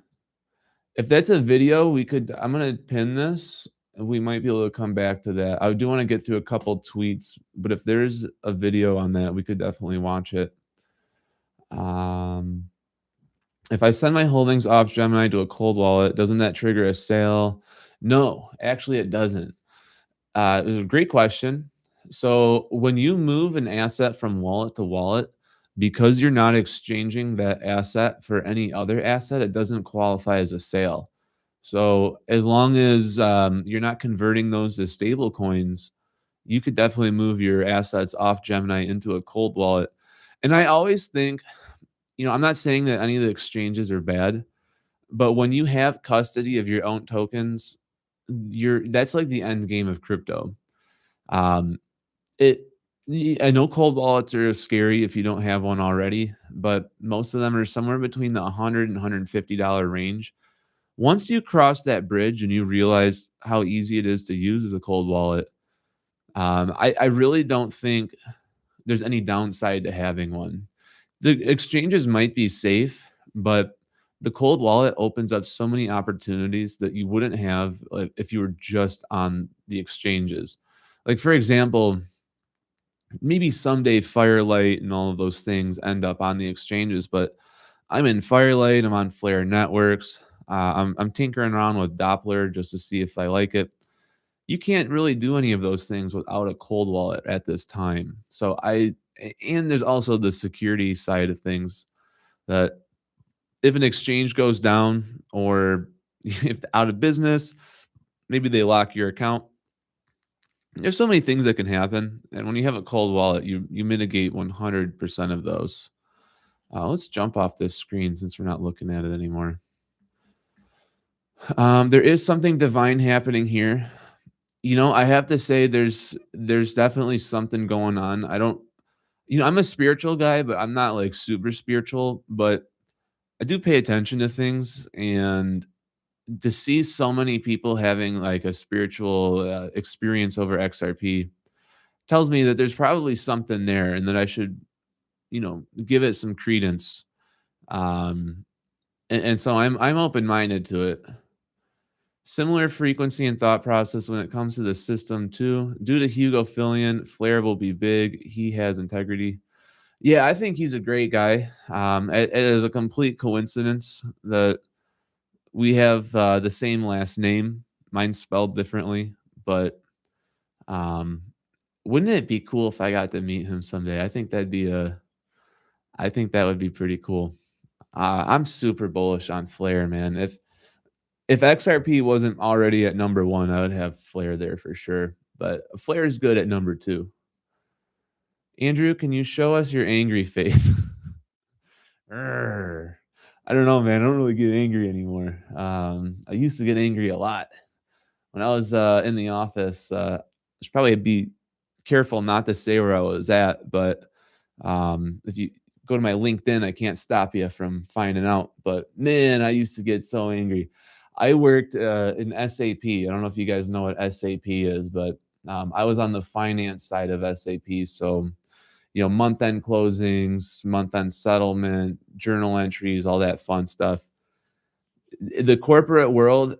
If that's a video, I'm gonna pin this. And we might be able to come back to that. I do want to get through a couple tweets, but if there's a video on that, we could definitely watch it. Um, if I send my holdings off Gemini to a cold wallet, doesn't that trigger a sale? No, actually, it doesn't. It was a great question. So when you move an asset from wallet to wallet, because you're not exchanging that asset for any other asset, it doesn't qualify as a sale. So as long as you're not converting those to stable coins, you could definitely move your assets off Gemini into a cold wallet. And I always think, I'm not saying that any of the exchanges are bad, but when you have custody of your own tokens, that's like the end game of crypto. Um, it I know cold wallets are scary if you don't have one already, but most of them are somewhere between the 100 and $150 range. Once you cross that bridge and you realize how easy it is to use as a cold wallet, I really don't think there's any downside to having one. The exchanges might be safe, but the cold wallet opens up so many opportunities that you wouldn't have if you were just on the exchanges. Like, for example, maybe someday Firelight and all of those things end up on the exchanges, but I'm in Firelight, I'm on Flare Networks. I'm tinkering around with Doppler just to see if I like it. You can't really do any of those things without a cold wallet at this time. And there's also the security side of things that if an exchange goes down or if out of business, maybe they lock your account. There's so many things that can happen, and when you have a cold wallet, you mitigate 100% of those. Let's jump off this screen since we're not looking at it anymore. There is something divine happening here. I have to say there's definitely something going on. I don't I'm a spiritual guy, but I'm not like super spiritual, but I do pay attention to things, and to see so many people having like a spiritual experience over XRP tells me that there's probably something there and that I should, give it some credence. Um, and so I'm open-minded to it. Similar frequency and thought process when it comes to the system too. Due to Hugo Fillion, Flair will be big. He has integrity. Yeah, I think he's a great guy. It is a complete coincidence that we have the same last name. Mine's spelled differently, but um, wouldn't it be cool if I got to meet him someday? I think that would be pretty cool. I'm super bullish on Flare, man. If XRP wasn't already at number 1, I would have Flare there for sure, but Flare is good at number 2. Andrew, can you show us your angry face? Urgh. I don't know, man. I don't really get angry anymore. I used to get angry a lot. When I was, in the office, I should probably be careful not to say where I was at, but, if you go to my LinkedIn, I can't stop you from finding out, but man, I used to get so angry. I worked, in SAP. I don't know if you guys know what SAP is, but, I was on the finance side of SAP, so, month-end closings, month-end settlement, journal entries, all that fun stuff. The corporate world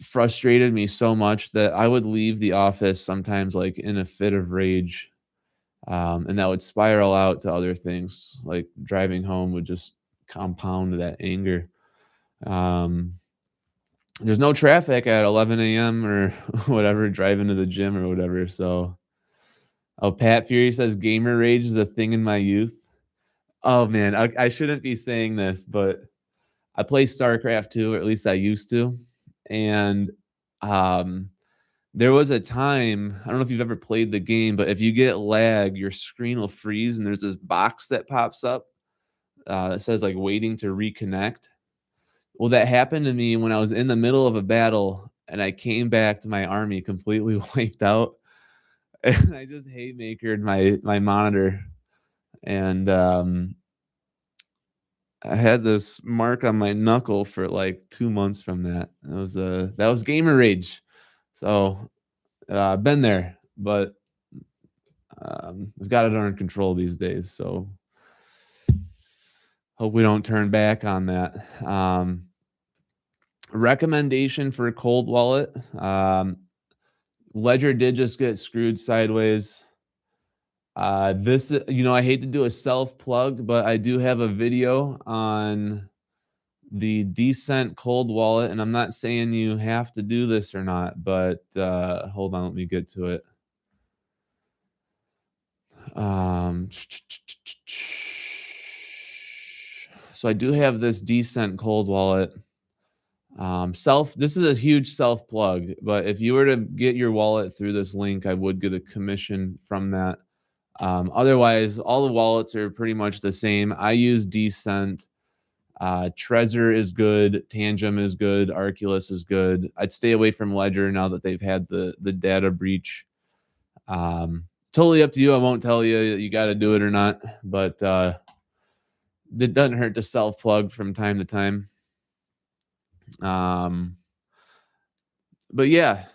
frustrated me so much that I would leave the office sometimes, like, in a fit of rage, and that would spiral out to other things, like, driving home would just compound that anger. Um, there's no traffic at 11 AM or whatever, driving to the gym or whatever, so oh, Pat Fury says, "Gamer rage is a thing in my youth." Oh, man, I shouldn't be saying this, but I play StarCraft 2, or at least I used to, and, um, there was a time I don't know if you've ever played the game, but if you get lag, your screen will freeze, and there's this box that pops up, that says, like, "Waiting to reconnect." Well, that happened to me when I was in the middle of a battle, and I came back to my army completely wiped out, and I just haymakered my monitor, and, I had this mark on my knuckle for, like, 2 months from that. That was gamer rage. So, I've been there, but, I've got it under control these days, so hope we don't turn back on that. Recommendation for a cold wallet, Ledger did just get screwed sideways. I hate to do a self plug, but I do have a video on the Decent cold wallet, and I'm not saying you have to do this or not, but hold on, let me get to it. Um, so I do have this Decent cold wallet. This is a huge self plug, but if you were to get your wallet through this link, I would get a commission from that. Otherwise, all the wallets are pretty much the same. I use Decent. Trezor is good, Tangem is good, Arculus is good. I'd stay away from Ledger now that they've had the data breach. Totally up to you. I won't tell you you got to do it or not, but it doesn't hurt to self plug from time to time. Um, but yeah,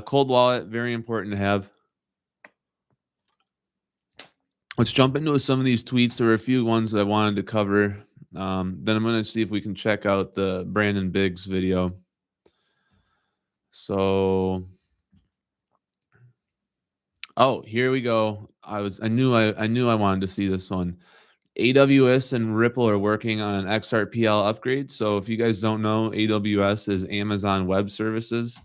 cold wallet, very important to have. Let's jump into some of these tweets. There were a few ones that I wanted to cover. Then I'm going to see if we can check out the Brandon Biggs video. So, oh, here we go. I knew I wanted to see this one. AWS and Ripple are working on an XRPL upgrade. So if you guys don't know, AWS is Amazon Web Services.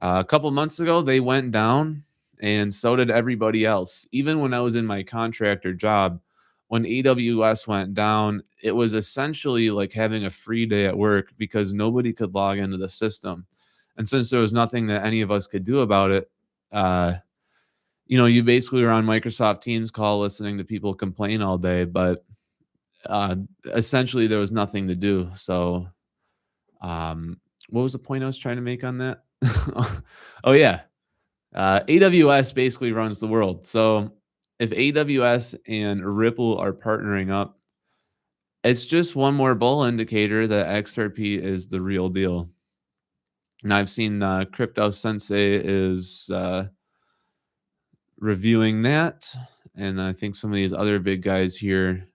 A couple months ago, they went down, and so did everybody else. Even when I was in my contractor job, when AWS went down, it was essentially like having a free day at work because nobody could log into the system. And since there was nothing that any of us could do about it, you basically were on Microsoft Teams call listening to people complain all day, but essentially there was nothing to do. So, what was the point I was trying to make on that? Oh yeah, AWS basically runs the world. So if AWS and Ripple are partnering up, it's just one more bull indicator that XRP is the real deal. And I've seen Crypto Sensei is reviewing that, and I think some of these other big guys here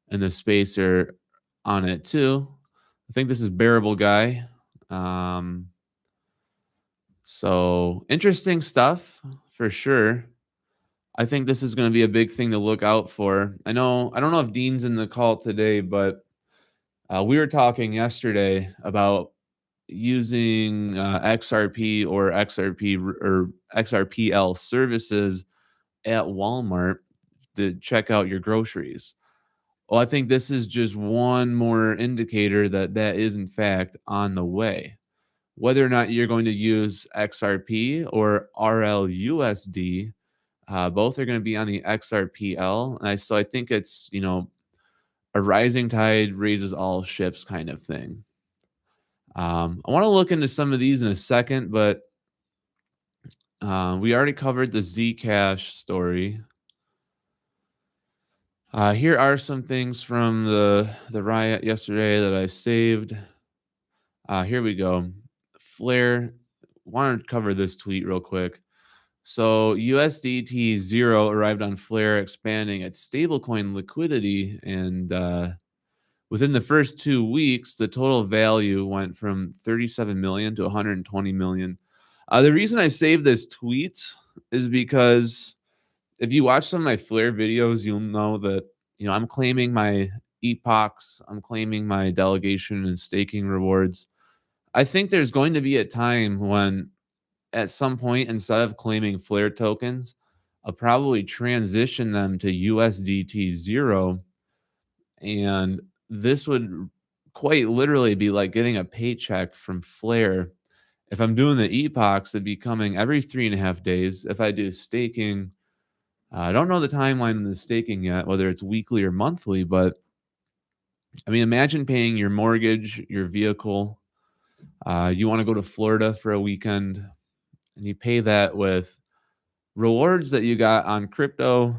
in the space are on it too. I think this is Bearable Guy. So interesting stuff for sure. I think this is going to be a big thing to look out for. I don't know if Dean's in the call today, but we were talking yesterday about using XRP or XRPL services at Walmart to check out your groceries. Well, I think this is just one more indicator that that is in fact on the way. Whether or not you're going to use XRP or RLUSD, both are going to be on the XRPL. So I think it's, a rising tide raises all ships kind of thing. I want to look into some of these in a second, but we already covered the Zcash story. Here are some things from the riot yesterday that I saved. Here we go. Flare, wanted to cover this tweet real quick. So USDT Zero arrived on Flare, expanding its stablecoin liquidity, and within the first 2 weeks, the total value went from 37 million to 120 million. The reason I saved this tweet is because if you watch some of my Flare videos, you'll know that I'm claiming my epochs, I'm claiming my delegation and staking rewards. I think there's going to be a time when, at some point, instead of claiming Flare tokens, I'll probably transition them to USDT Zero, and this would quite literally be like getting a paycheck from Flare. If I'm doing the epochs, it'd be coming every 3.5 days. If I do staking, I don't know the timeline in the staking yet, whether it's weekly or monthly, but I mean, imagine paying your mortgage, your vehicle. You want to go to Florida for a weekend, and you pay that with rewards that you got on crypto.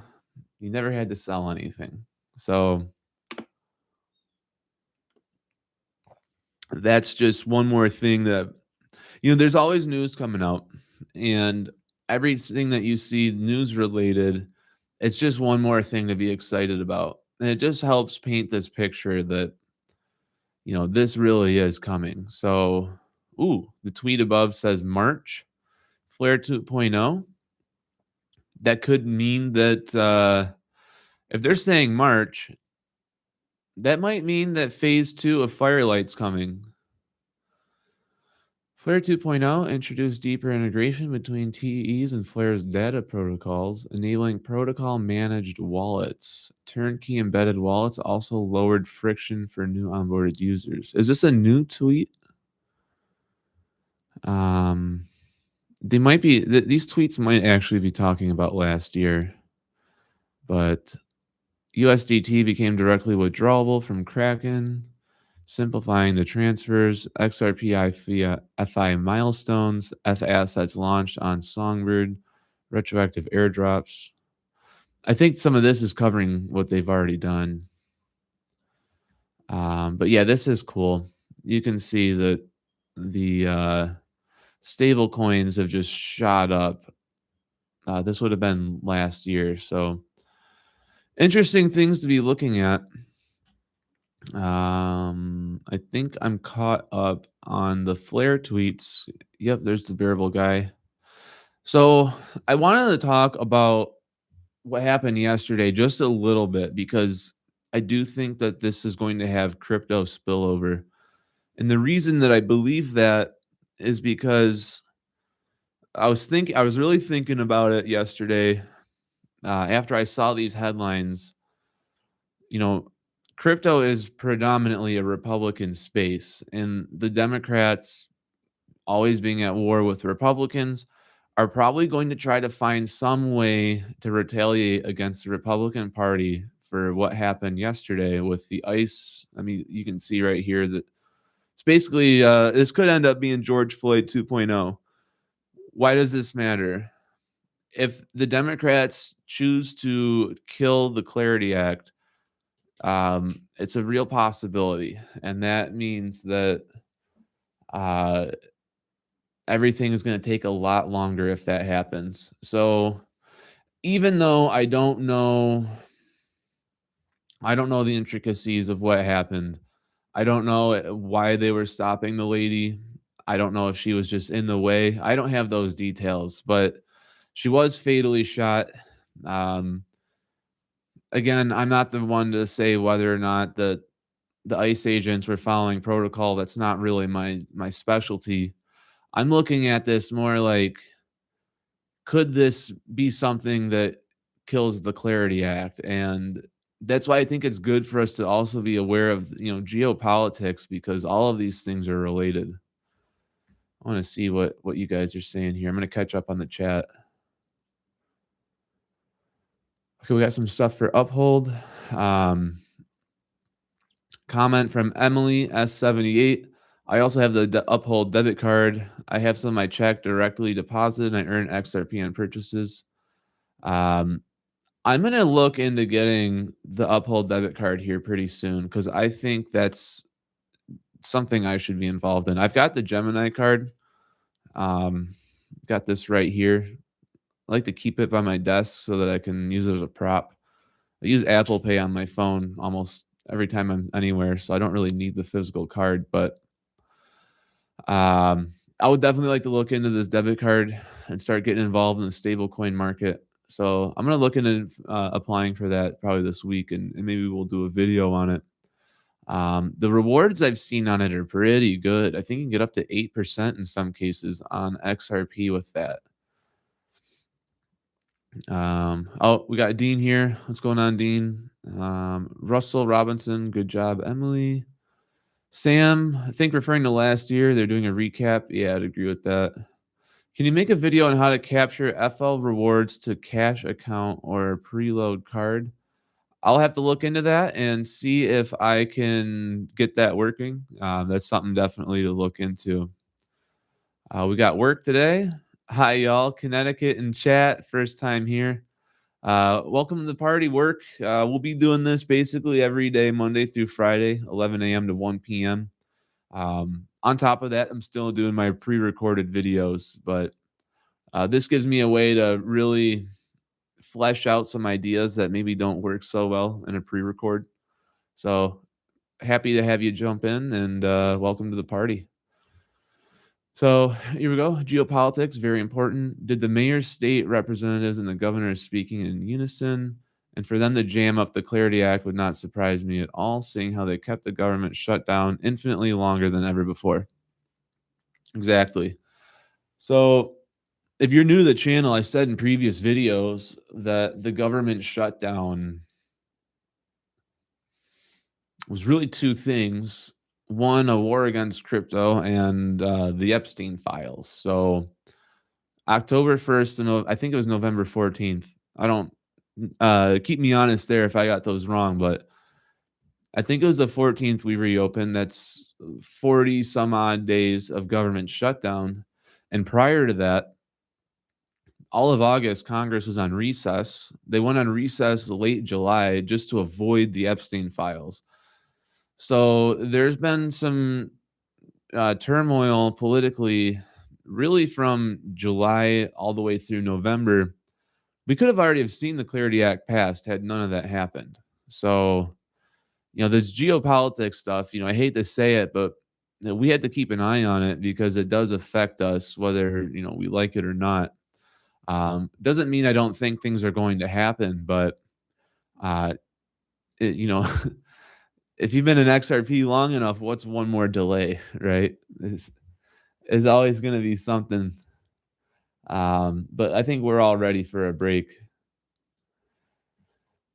You never had to sell anything. So that's just one more thing that, there's always news coming out, and everything that you see news related, it's just one more thing to be excited about. And it just helps paint this picture that, this really is coming. So, the tweet above says March, Flare 2.0. That could mean that if they're saying March, that might mean that phase 2 of Firelight's coming. Flare 2.0 introduced deeper integration between TEs and Flare's data protocols, enabling protocol managed wallets. Turnkey embedded wallets also lowered friction for new onboarded users. Is this a new tweet? They might be, these tweets might actually be talking about last year, but USDT became directly withdrawable from Kraken, simplifying the transfers. XRP FI milestones, F assets launched on Songbird, retroactive airdrops. I think some of this is covering what they've already done. But yeah, this is cool. You can see that the stable coins have just shot up. This would have been last year. So interesting things to be looking at. I think I'm caught up on the Flare tweets. Yep, there's the bearable guy. So I wanted to talk about what happened yesterday just a little bit, because I do think that this is going to have crypto spillover. And the reason that I believe that is because I was really thinking about it yesterday, after I saw these headlines. You know, crypto is predominantly a Republican space, and the Democrats, always being at war with Republicans, are probably going to try to find some way to retaliate against the Republican Party for what happened yesterday with the ICE. I mean, you can see right here that it's basically, this could end up being George Floyd 2.0. Why does this matter? If the Democrats choose to kill the Clarity Act, it's a real possibility, and that means that uh, everything is going to take a lot longer if that happens. So even though I don't know the intricacies of what happened. I don't know why they were stopping the lady. I don't know if she was just in the way. I don't have those details, but she was fatally shot. Um, Again, I'm not the one to say whether or not the ICE agents were following protocol. That's not really my specialty. I'm looking at this more like, could this be something that kills the Clarity Act? And That's why I think it's good for us to also be aware of, geopolitics because all of these things are related. I wanna see what you guys are saying here. I'm gonna catch up on the chat. Okay, we got some stuff for Uphold. Um, Comment from Emily S78. I also have the Uphold debit card. I have some of my check directly deposited, and I earn XRP on purchases. Um, I'm gonna look into getting the Uphold debit card here pretty soon because I think that's something I should be involved in. I've got the Gemini card. Um, got this right here. I like to keep it by my desk so that I can use it as a prop. I use Apple Pay on my phone almost every time I'm anywhere, so I don't really need the physical card. But I would definitely like to look into this debit card and start getting involved in the stable coin market. So I'm gonna look into applying for that probably this week, and maybe we'll do a video on it. The rewards I've seen on it are pretty good. I think you can get up to 8% in some cases on XRP with that. Oh, we got Dean here. What's going on, Dean? Russell Robinson, good job, Emily. Sam, I think referring to last year, they're doing a recap. Yeah, I'd agree with that. Can you make a video on how to capture FL rewards to cash account or preload card? I'll have to look into that and see if I can get that working. That's something definitely to look into. We got work today. Hi, y'all. Connecticut in chat. First time here. Welcome to the party, work. We'll be doing this basically every day, Monday through Friday, 11 a.m. to 1 p.m. On top of that, I'm still doing my pre-recorded videos, but this gives me a way to really flesh out some ideas that maybe don't work so well in a pre-record. So happy to have you jump in and welcome to the party. So here we go. Geopolitics, very important. Did the mayor's state representatives and the governor speaking in unison? And for them to jam up the Clarity Act would not surprise me at all, seeing how they kept the government shut down infinitely longer than ever before. Exactly. So if you're new to the channel, I said in previous videos that the government shutdown was really two things. One, a war against crypto and the Epstein files. So October 1st and I think it was November 14th. I don't keep me honest there if I got those wrong, but I think it was the 14th we reopened. That's 40 some odd days of government shutdown. And prior to that, all of August, Congress was on recess. They went on recess late July just to avoid the Epstein files. So there's been some turmoil politically, really from July all the way through November. We could have already have seen the Clarity Act passed had none of that happened. So, there's geopolitics stuff. I hate to say it, but we had to keep an eye on it because it does affect us, whether we like it or not. Doesn't mean I don't think things are going to happen, but uh, it, you know, if you've been in XRP long enough, what's one more delay, right? Is always going to be something. But I think we're all ready for a break.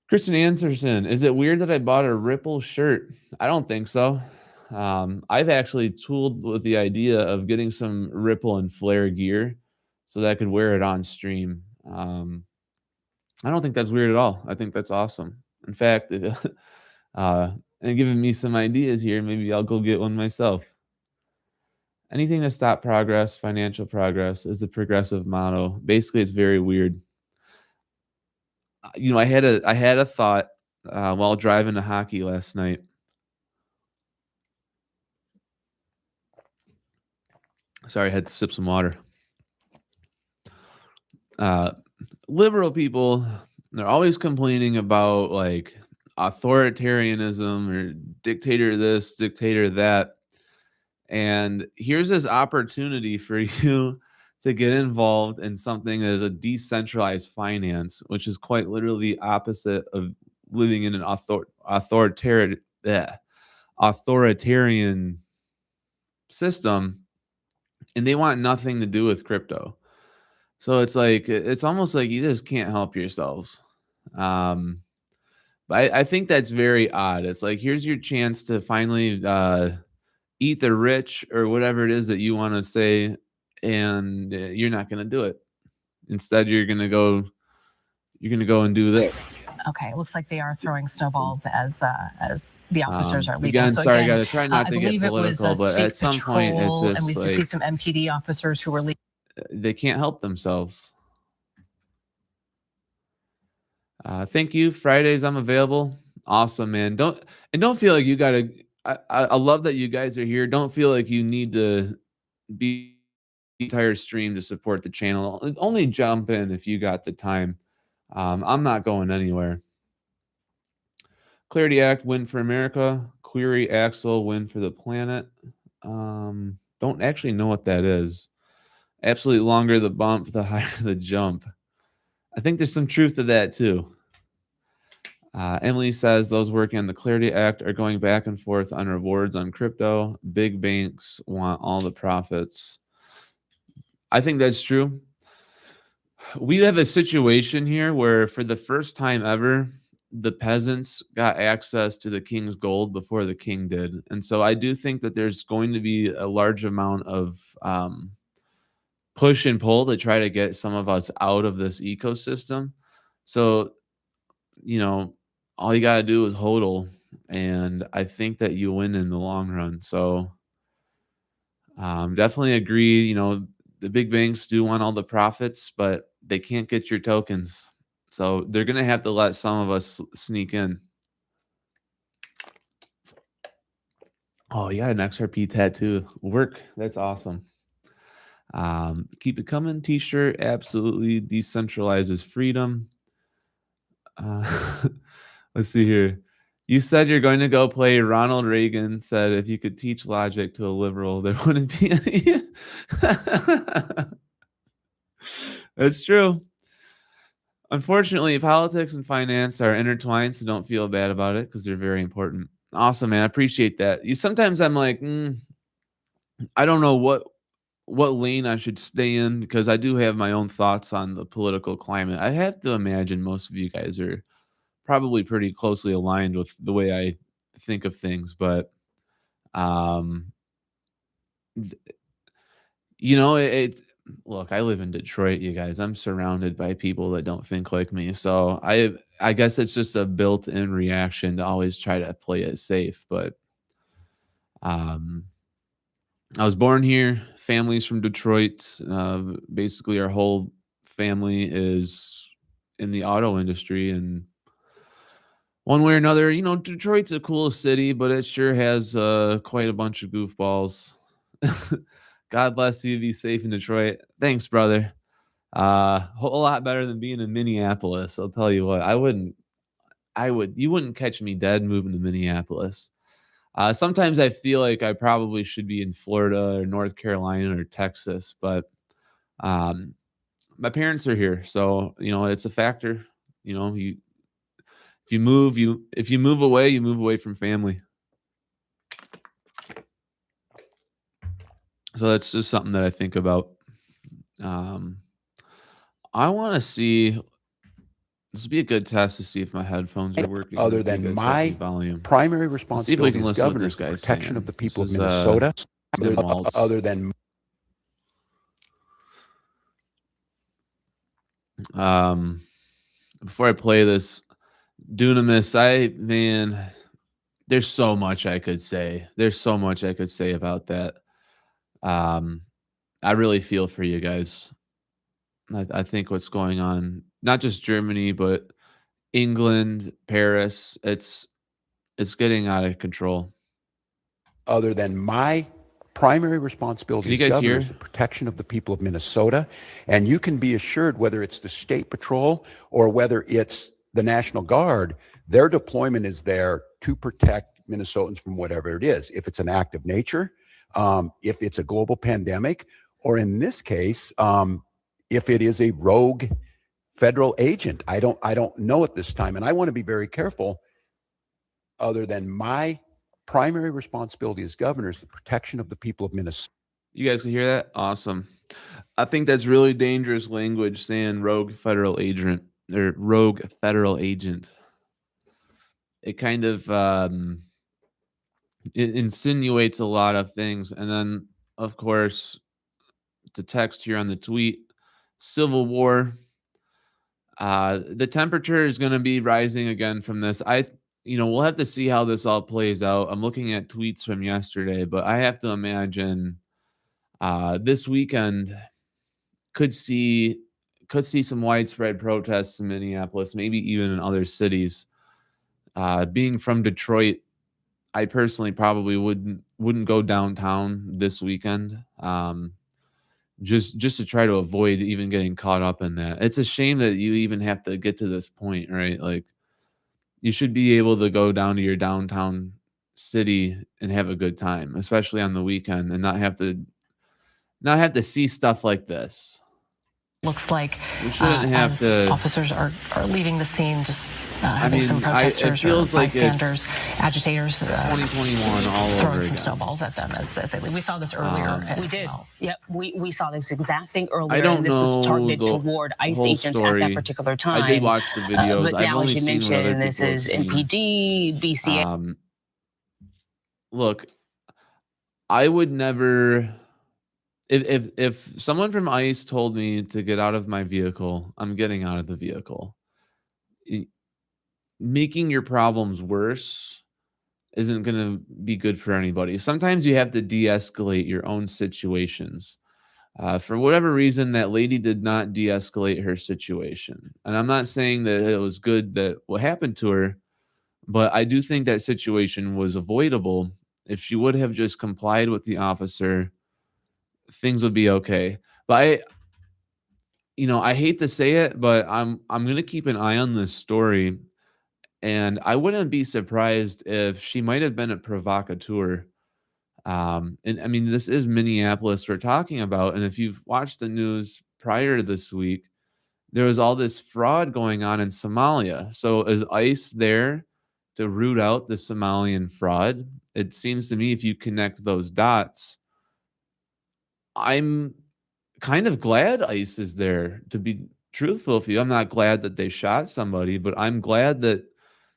Kristen Anderson, is it weird that I bought a Ripple shirt? I don't think so. I've actually tooled with the idea of getting some Ripple and Flare gear so that I could wear it on stream. I don't think that's weird at all. I think that's awesome. In fact, and giving me some ideas here, maybe I'll go get one myself. Anything to stop progress, financial progress, is the progressive motto. Basically, it's very weird. I had a thought while driving to hockey last night. Sorry, I had to sip some water. Liberal people, they're always complaining about like authoritarianism or dictator this, dictator that. And here's this opportunity for you to get involved in something that is a decentralized finance, which is quite literally the opposite of living in an authoritarian system. And they want nothing to do with crypto. So it's almost like you just can't help yourselves. Um, But I think that's very odd. It's like, here's your chance to finally eat the rich or whatever it is that you want to say, and you're not going to do it. Instead, you're gonna go and do this. Okay, it looks like they are throwing snowballs as the officers are leaving. Again, So sorry, again, gotta try not I to get believe it was political, but state at some point, it's patrol, and we just see like some MPD officers who were leaving. they can't help themselves. Thank you. Fridays I'm available. Awesome, man. Don't feel like you gotta. I love that you guys are here. Don't feel like you need to be the entire stream to support the channel. Only jump in if you got the time. I'm not going anywhere. Clarity Act, win for America. Query Axle, win for the planet. Don't actually know what that is. Absolutely longer the bump, the higher the jump. I think there's some truth to that too. Emily says those working on the Clarity Act are going back and forth on rewards on crypto. Big banks want all the profits. I think that's true. We have a situation here where for the first time ever, the peasants got access to the king's gold before the king did. And so I do think that there's going to be a large amount of push and pull to try to get some of us out of this ecosystem. So, all you got to do is hodl. And I think that you win in the long run. So definitely agree. The big banks do want all the profits, but they can't get your tokens. So they're going to have to let some of us sneak in. Oh, you got an XRP tattoo. Work. That's awesome. Keep it coming t-shirt. Absolutely decentralizes freedom. Let's see here. You said you're going to go play. Ronald Reagan said if you could teach logic to a liberal, there wouldn't be any. That's true. Unfortunately, politics and finance are intertwined, so don't feel bad about it because they're very important. Awesome, man. I appreciate that. Sometimes I'm like, I don't know what lane I should stay in because I do have my own thoughts on the political climate. I have to imagine most of you guys are probably pretty closely aligned with the way I think of things, but look, I live in Detroit, you guys. I'm surrounded by people that don't think like me. So I guess it's just a built-in reaction to always try to play it safe. But I was born here. Family's from Detroit. Basically, our whole family is in the auto industry, and one way or another, Detroit's a cool city, but it sure has quite a bunch of goofballs. God bless you. Be safe in Detroit. Thanks, brother. Whole lot better than being in Minneapolis. I'll tell you what. You wouldn't catch me dead moving to Minneapolis. Sometimes I feel like I probably should be in Florida or North Carolina or Texas, but my parents are here, so it's a factor. If you move away, you move away from family. So that's just something that I think about. I want to see. This would be a good test to see if my headphones are working. Other than my primary responsibility as governor is the protection of the people of Minnesota. Other than before I play this, Dunamis, there's so much I could say. There's so much I could say about that. I really feel for you guys. I think what's going on, not just Germany, but England, Paris, it's getting out of control. Other than my primary responsibility as governor is the protection of the people of Minnesota. And you can be assured, whether it's the State Patrol or whether it's the National Guard, their deployment is there to protect Minnesotans from whatever it is. If it's an act of nature, if it's a global pandemic, or in this case, if it is a rogue federal agent. I don't know at this time, and I want to be very careful. Other than my primary responsibility as governor is the protection of the people of Minnesota. You guys can hear that? Awesome. I think that's really dangerous language, saying rogue federal agent or rogue federal agent. it kind of it insinuates a lot of things. And then, of course, the text here on the tweet, civil war. The temperature is going to be rising again from this. We'll have to see how this all plays out. I'm looking at tweets from yesterday, but I have to imagine this weekend could see some widespread protests in Minneapolis, maybe even in other cities. Being from Detroit, I personally probably wouldn't go downtown this weekend. Just to try to avoid even getting caught up in that. It's a shame that you even have to get to this point, right? Like, you should be able to go down to your downtown city and have a good time, especially on the weekend, and not have to see stuff like this. Looks like We shouldn't have as to. officers are leaving the scene, just having some protesters it feels or like bystanders, agitators 2021 all over throwing some again. snowballs at them as they leave. We saw this earlier. We did. Well. Yep, we saw this exact thing earlier. I don't and this know is targeted the toward ICE whole agents story. at that particular time. I did watch the videos. But I've now, only as you seen what other mentioned, this people have is seen. MPD, BCA. Look, I would never. If someone from ICE told me to get out of my vehicle, I'm getting out of the vehicle. Making your problems worse isn't going to be good for anybody. Sometimes you have to de-escalate your own situations. For whatever reason, that lady did not de-escalate her situation. And I'm not saying that it was good that what happened to her, but I do think that situation was avoidable. If she would have just complied with the officer, things would be okay. But I hate to say it, but I'm going to keep an eye on this story, and I wouldn't be surprised if she might have been a provocateur. And I mean, this is Minneapolis we're talking about, and if you've watched the news prior to this week, there was all this fraud going on in Somalia. So is ICE there to root out the Somalian fraud? It seems to me if you connect those dots, I'm kind of glad ICE is there, to be truthful with you. I'm not glad that they shot somebody, but I'm glad that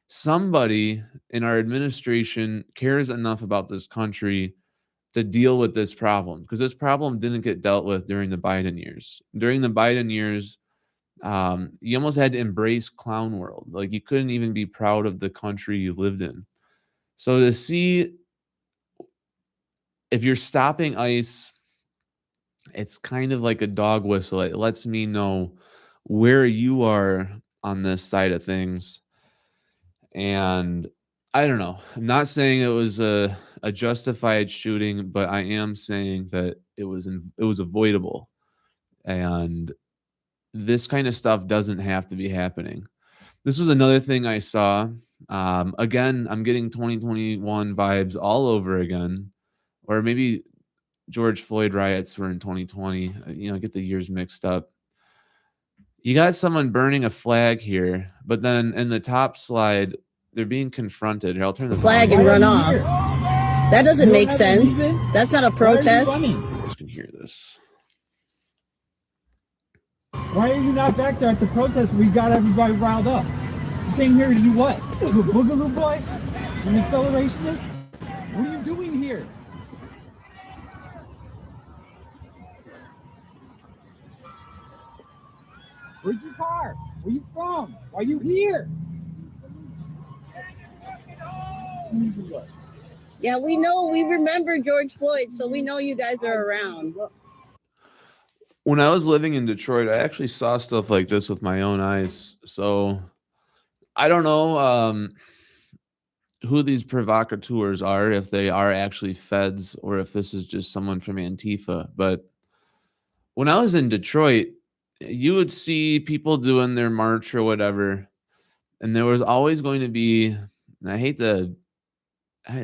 somebody in our administration cares enough about this country to deal with this problem, because this problem didn't get dealt with during the Biden years. During the Biden years, you almost had to embrace clown world. Like, you couldn't even be proud of the country you lived in. So to see if you're stopping ICE, it's kind of like a dog whistle. It lets me know where you are on this side of things. And I don't know. I'm not saying it was a justified shooting, but I am saying that it was avoidable. And this kind of stuff doesn't have to be happening. This was another thing I saw. Again, I'm getting 2021 vibes all over again, or maybe George Floyd riots were in 2020. Get the years mixed up. You got someone burning a flag here, but then in the top slide, they're being confronted. Here, I'll turn the flag and run off. That doesn't make sense. That's not a protest. You guys can hear this. Why are you not back there at the protest? We got everybody riled up. You came here to do what? You a boogaloo boy? An accelerationist? What are you doing here? Where's your car? Where you from? Why are you here? Yeah, we know. We remember George Floyd, so we know you guys are around. When I was living in Detroit, I actually saw stuff like this with my own eyes. So I don't know who these provocateurs are, if they are actually feds or if this is just someone from Antifa. But when I was in Detroit, you would see people doing their march or whatever, and there was always going to be, and I hate to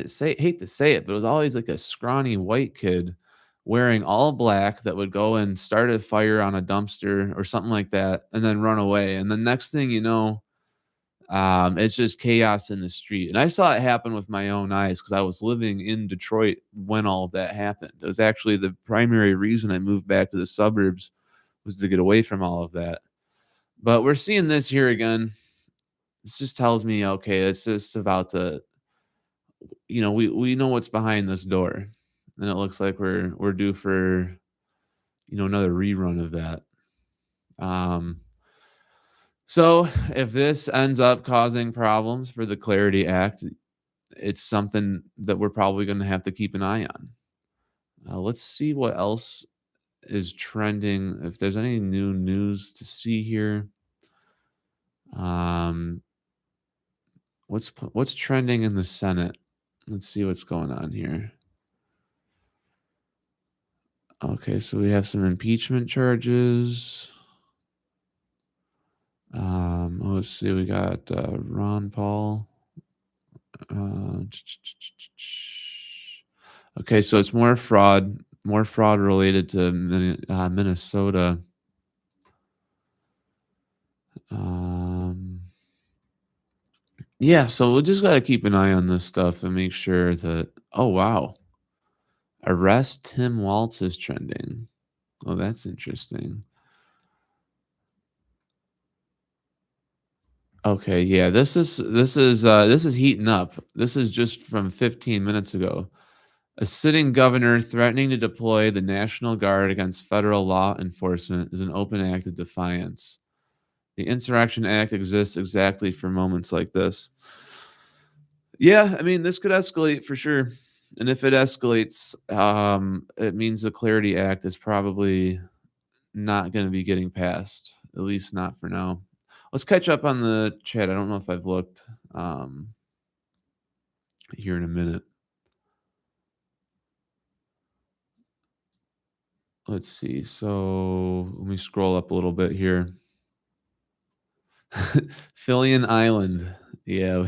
say it, but it was always like a scrawny white kid wearing all black that would go and start a fire on a dumpster or something like that and then run away. And the next thing you know, it's just chaos in the street. And I saw it happen with my own eyes because I was living in Detroit when all of that happened. It was actually the primary reason I moved back to the suburbs, was to get away from all of that. But we're seeing this here again. this just tells me, okay, it's just about to, we know what's behind this door, and it looks like we're due for, another rerun of that. So if this ends up causing problems for the Clarity Act, it's something that we're probably going to have to keep an eye on. Let's see what else is trending. If there's any new news to see here, what's trending in the Senate? Let's see what's going on here. Okay, so we have some impeachment charges. Let's see. We got Ron Paul. Okay, so it's more fraud related to Minnesota. Yeah, so we just got to keep an eye on this stuff and make sure that, oh, wow. Arrest Tim Walz is trending. Oh, that's interesting. Okay, yeah, this is heating up. This is just from 15 minutes ago. A sitting governor threatening to deploy the National Guard against federal law enforcement is an open act of defiance. The Insurrection Act exists exactly for moments like this. Yeah, I mean, this could escalate for sure. And if it escalates, it means the Clarity Act is probably not going to be getting passed, at least not for now. Let's catch up on the chat. I don't know if I've looked here in a minute. Let's see. So let me scroll up a little bit here. Fillion Island. Yeah.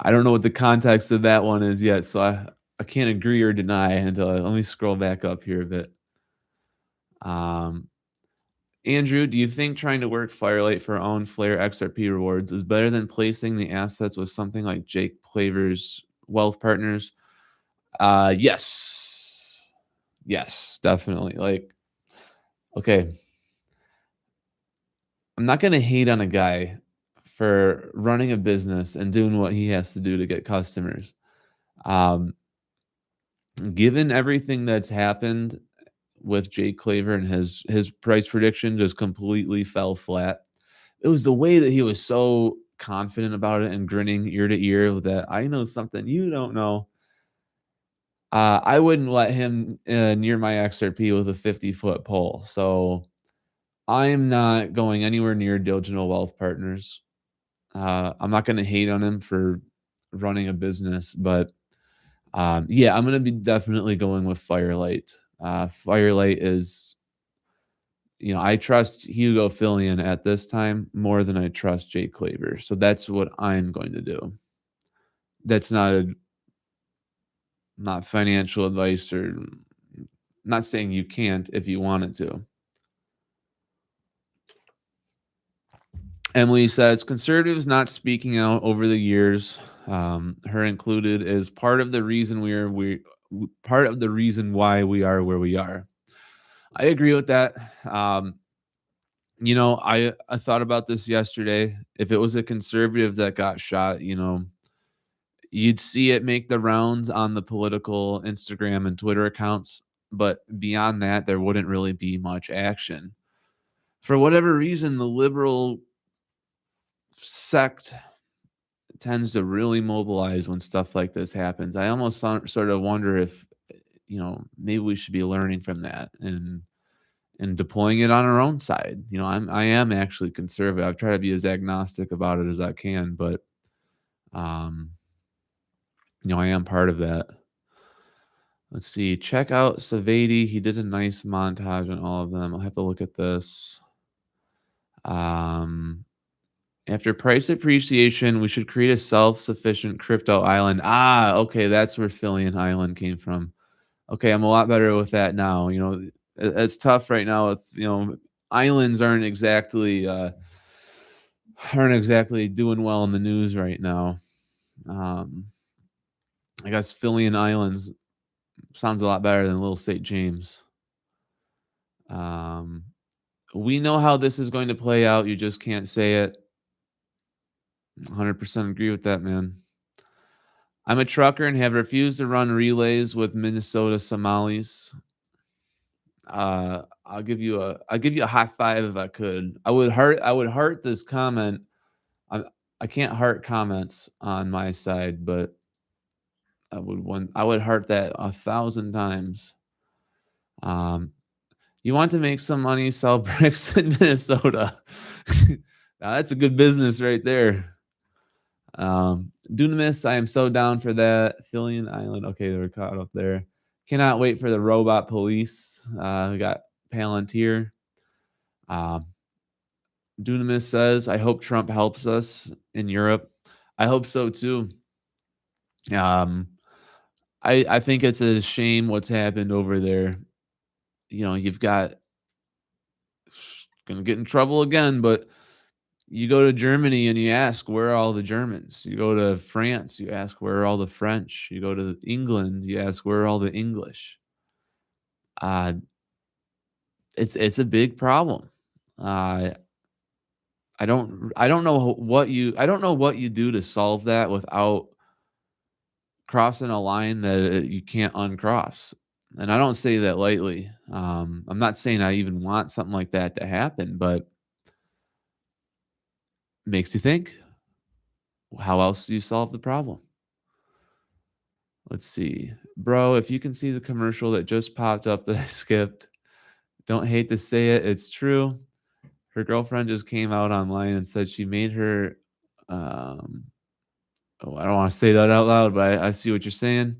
I don't know what the context of that one is yet, so I can't agree or deny until let me scroll back up here a bit. Andrew, do you think trying to work Firelight for our own Flare XRP rewards is better than placing the assets with something like Jake Claver's wealth partners? Yes. Yes, definitely. Like, okay. I'm not going to hate on a guy for running a business and doing what he has to do to get customers. Given everything that's happened with Jake Claver and his price prediction just completely fell flat. It was the way that he was so confident about it and grinning ear to ear with that, I know something you don't know. I wouldn't let him near my XRP with a 50-foot pole. So I'm not going anywhere near Diligent Wealth Partners. I'm not going to hate on him for running a business, but yeah, I'm going to be definitely going with Firelight. Firelight is, I trust Hugo Fillion at this time more than I trust Jake Claver. So that's what I'm going to do. That's not financial advice, or not saying you can't if you wanted to. Emily says, conservatives not speaking out over the years, her included, is part of the reason why we are where we are. I agree with that. I thought about this yesterday. If it was a conservative that got shot, you'd see it make the rounds on the political Instagram and Twitter accounts. But beyond that, there wouldn't really be much action. For whatever reason, the liberal sect tends to really mobilize when stuff like this happens. I almost sort of wonder if, maybe we should be learning from that and deploying it on our own side. I am actually conservative. I've tried to be as agnostic about it as I can, but I am part of that. Let's see. Check out Savadi. He did a nice montage on all of them. I'll have to look at this. After price appreciation, we should create a self-sufficient crypto island. Okay, that's where Fillion Island came from. Okay, I'm a lot better with that now. It's tough right now with, islands aren't exactly doing well in the news right now. I guess Fillion Islands sounds a lot better than Little St. James. We know how this is going to play out. You just can't say it. 100% agree with that, man. I'm a trucker and have refused to run relays with Minnesota Somalis. I'll give you a high five if I could. I would heart this comment. I can't heart comments on my side, but I would heart that 1,000 times. You want to make some money, sell bricks in Minnesota. Now that's a good business right there. Dunamis, I am so down for that. Fillion Island. Okay, they were caught up there. Cannot wait for the robot police. We got Palantir. Dunamis says, I hope Trump helps us in Europe. I hope so too. I think it's a shame what's happened over there. You know, you've got gonna get in trouble again, but you go to Germany and you ask, where are all the Germans? You go to France, you ask, where are all the French? You go to England, you ask, where are all the English? It's a big problem. I don't know what you do to solve that without crossing a line that you can't uncross. And I don't say that lightly. I'm not saying I even want something like that to happen, but makes you think, how else do you solve the problem? Let's see. Bro, if you can see the commercial that just popped up that I skipped, don't hate to say it, it's true. Her girlfriend just came out online and said she made her I don't want to say that out loud, but I see what you're saying.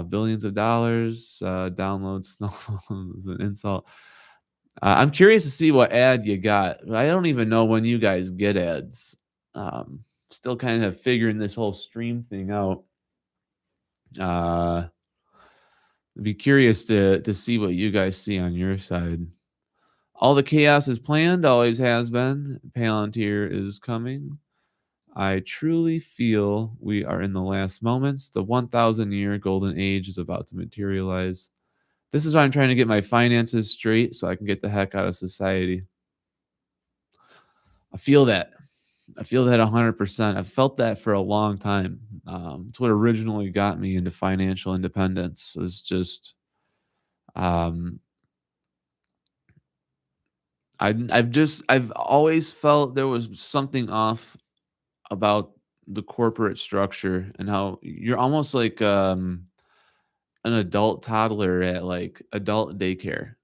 Billions of dollars, downloads, is an insult. I'm curious to see what ad you got. I don't even know when you guys get ads. Still kind of figuring this whole stream thing out. Be curious to see what you guys see on your side. All the chaos is planned, always has been. Palantir is coming. I truly feel we are in the last moments. The 1,000-year golden age is about to materialize. This is why I'm trying to get my finances straight so I can get the heck out of society. I feel that. I feel that 100%. I've felt that for a long time. It's what originally got me into financial independence. It was just, I've always felt there was something off about the corporate structure and how you're almost like an adult toddler at like adult daycare.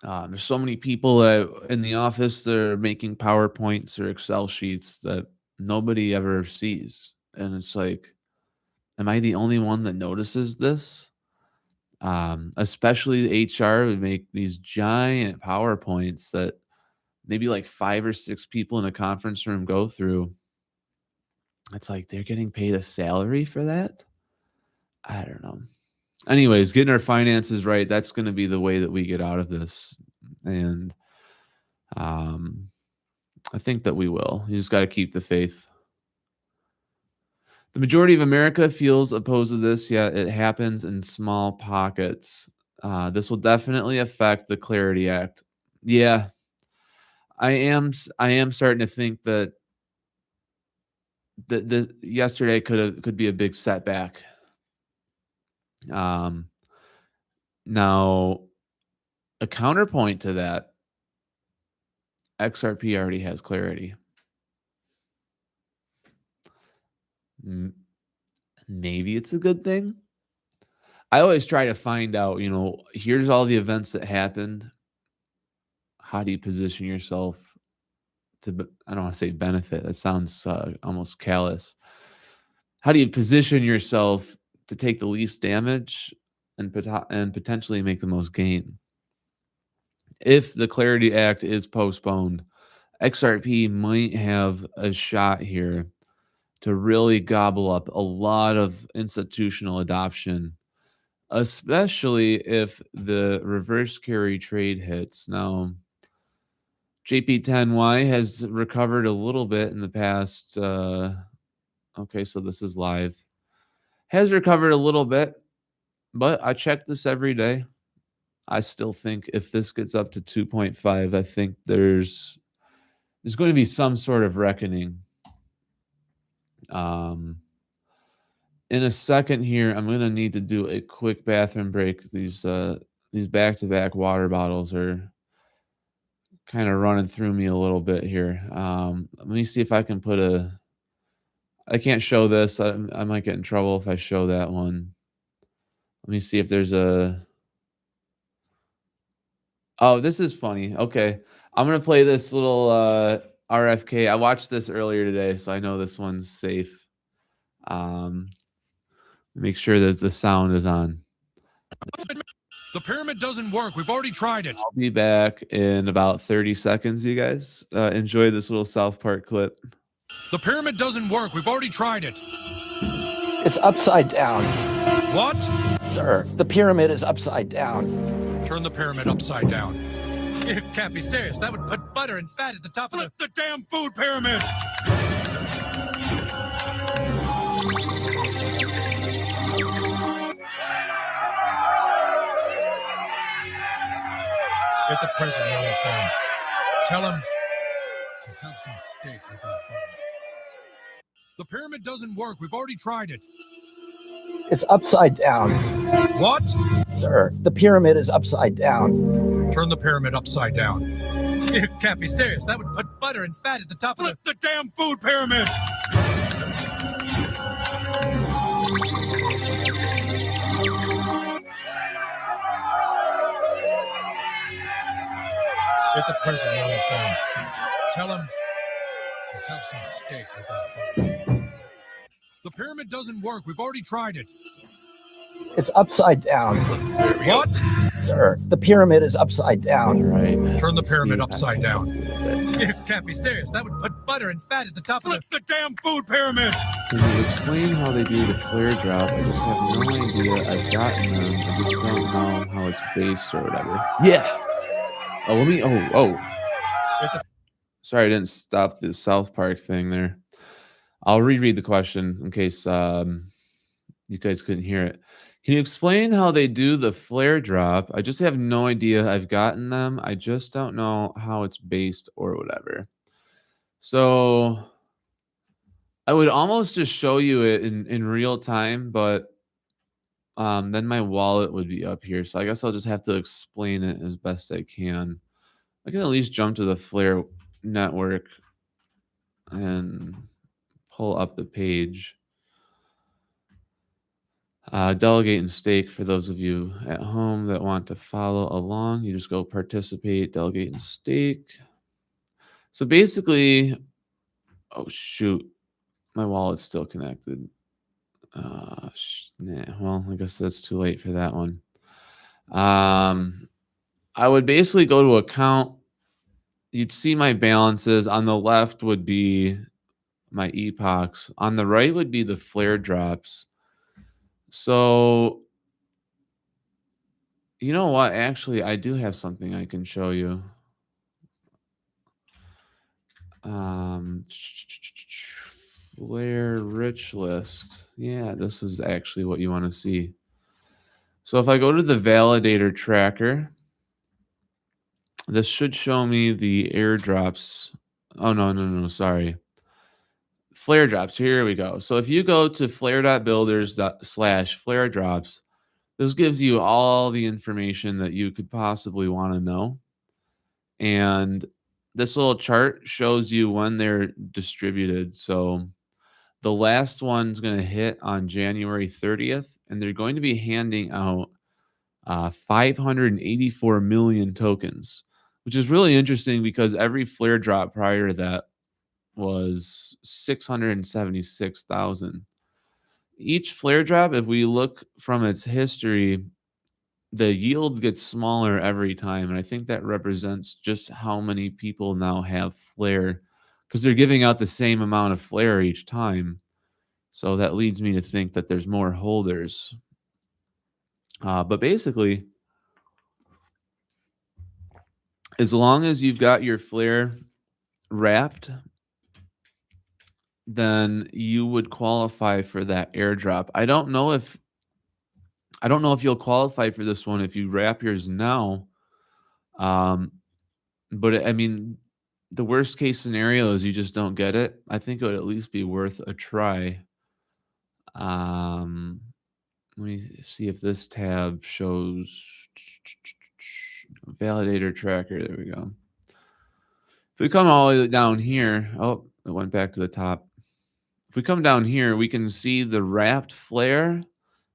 There's so many people in the office that are making PowerPoints or Excel sheets that nobody ever sees. And it's like, am I the only one that notices this? Especially the HR would make these giant PowerPoints that maybe like 5 or 6 people in a conference room go through. It's like they're getting paid a salary for that. I don't know. Anyways, getting our finances right, that's going to be the way that we get out of this. And I think that we will. You just got to keep the faith. The majority of America feels opposed to this, yet it happens in small pockets. This will definitely affect the Clarity Act. Yeah, I am starting to think that the yesterday could be a big setback. Now, a counterpoint to that, XRP already has clarity. Maybe it's a good thing. I always try to find out, here's all the events that happened. How do you position yourself to, I don't want to say benefit. That sounds almost callous. How do you position yourself to take the least damage and potentially make the most gain? If the Clarity Act is postponed, XRP might have a shot here to really gobble up a lot of institutional adoption, especially if the reverse carry trade hits. Now, JP10Y has recovered a little bit in the past. Okay, so this is live. Has recovered a little bit, but I check this every day. I still think if this gets up to 2.5, I think there's there's going to be some sort of reckoning. In a second here, I'm going to need to do a quick bathroom break. These back-to-back water bottles are kind of running through me a little bit here. Let me see if I can put I can't show this. I might get in trouble if I show that one. Let me see if there's oh, this is funny. Okay. I'm going to play this little RFK. I watched this earlier today, so I know this one's safe. Make sure that the sound is on. The pyramid doesn't work. We've already tried it. I'll be back in about 30 seconds, you guys. Enjoy this little South Park clip. The pyramid doesn't work. We've already tried it. It's upside down. What? Sir, the pyramid is upside down. Turn the pyramid upside down. You can't be serious. That would put butter and fat at the top of the damn food pyramid. Get the president on the phone. Tell him to have some steak with his butter. The pyramid doesn't work. We've already tried it. It's upside down. What? Sir, the pyramid is upside down. Turn the pyramid upside down. You can't be serious. That would put butter and fat at the top of the damn food pyramid. Get the president on the phone. Tell him to have some steak with his butter. The pyramid doesn't work. We've already tried it. It's upside down. What? Sir, the pyramid is upside down. Right. Turn the pyramid upside down. You can't be serious. That would put butter and fat at the top of the damn food pyramid. Can you explain how they do the flare drop? I just have no idea. I've gotten them. I just don't know how it's based or whatever. Yeah. Oh, let me. Oh. Sorry, I didn't stop the South Park thing there. I'll reread the question in case you guys couldn't hear it. Can you explain how they do the flare drop? I just have no idea. I've gotten them. I just don't know how it's based or whatever. So I would almost just show you it in real time, but then my wallet would be up here. So I guess I'll just have to explain it as best I can. I can at least jump to the Flare network and pull up the page. Delegate and stake for those of you at home that want to follow along. You just go participate, delegate and stake. So basically, oh shoot, my wallet's still connected. Nah, well, I guess that's too late for that one. I would basically go to account. You'd see my balances. On the left would be my epochs. On the right would be the flare drops. So, you know what? Actually, I do have something I can show you. Flare rich list. Yeah, this is actually what you want to see. So if I go to the validator tracker, this should show me the airdrops. Oh, no, sorry. Flare drops. Here we go. So if you go to flare.builders/flare drops, this gives you all the information that you could possibly want to know. And this little chart shows you when they're distributed. So the last one's going to hit on January 30th, and they're going to be handing out 584 million tokens, which is really interesting because every flare drop prior to that was 676,000. Each flare drop, if we look from its history, the yield gets smaller every time. And I think that represents just how many people now have flare because they're giving out the same amount of flare each time. So that leads me to think that there's more holders. But basically, as long as you've got your flare wrapped, then you would qualify for that airdrop. I don't know if you'll qualify for this one if you wrap yours now. But I mean, the worst case scenario is you just don't get it. I think it would at least be worth a try. Let me see if this tab shows validator tracker. There we go. If we come all the way down here, oh, it went back to the top. If we come down here, we can see the wrapped flare,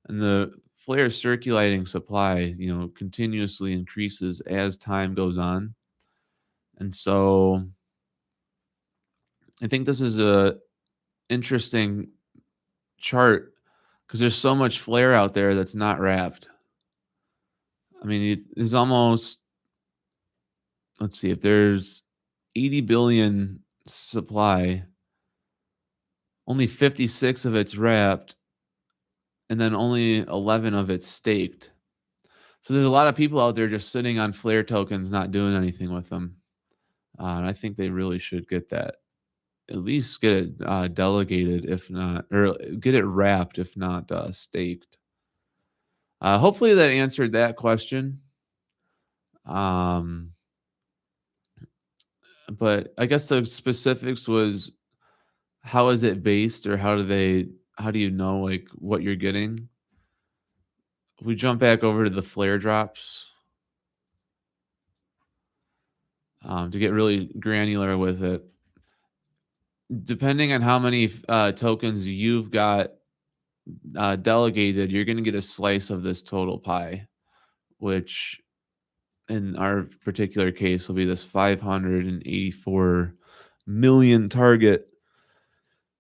and the flare circulating supply, continuously increases as time goes on. And so I think this is a interesting chart because there's so much flare out there that's not wrapped. I mean, it's almost, let's see, if there's 80 billion supply, only 56 of it's wrapped, and then only 11 of it's staked. So there's a lot of people out there just sitting on flare tokens, not doing anything with them. And I think they really should get that. At least get it delegated, if not, or get it wrapped, if not staked. Hopefully that answered that question. But I guess the specifics was, how is it based, or how do you know like what you're getting? If we jump back over to the flare drops, to get really granular with it, depending on how many tokens you've got delegated, you're going to get a slice of this total pie, which in our particular case will be this 584 million target.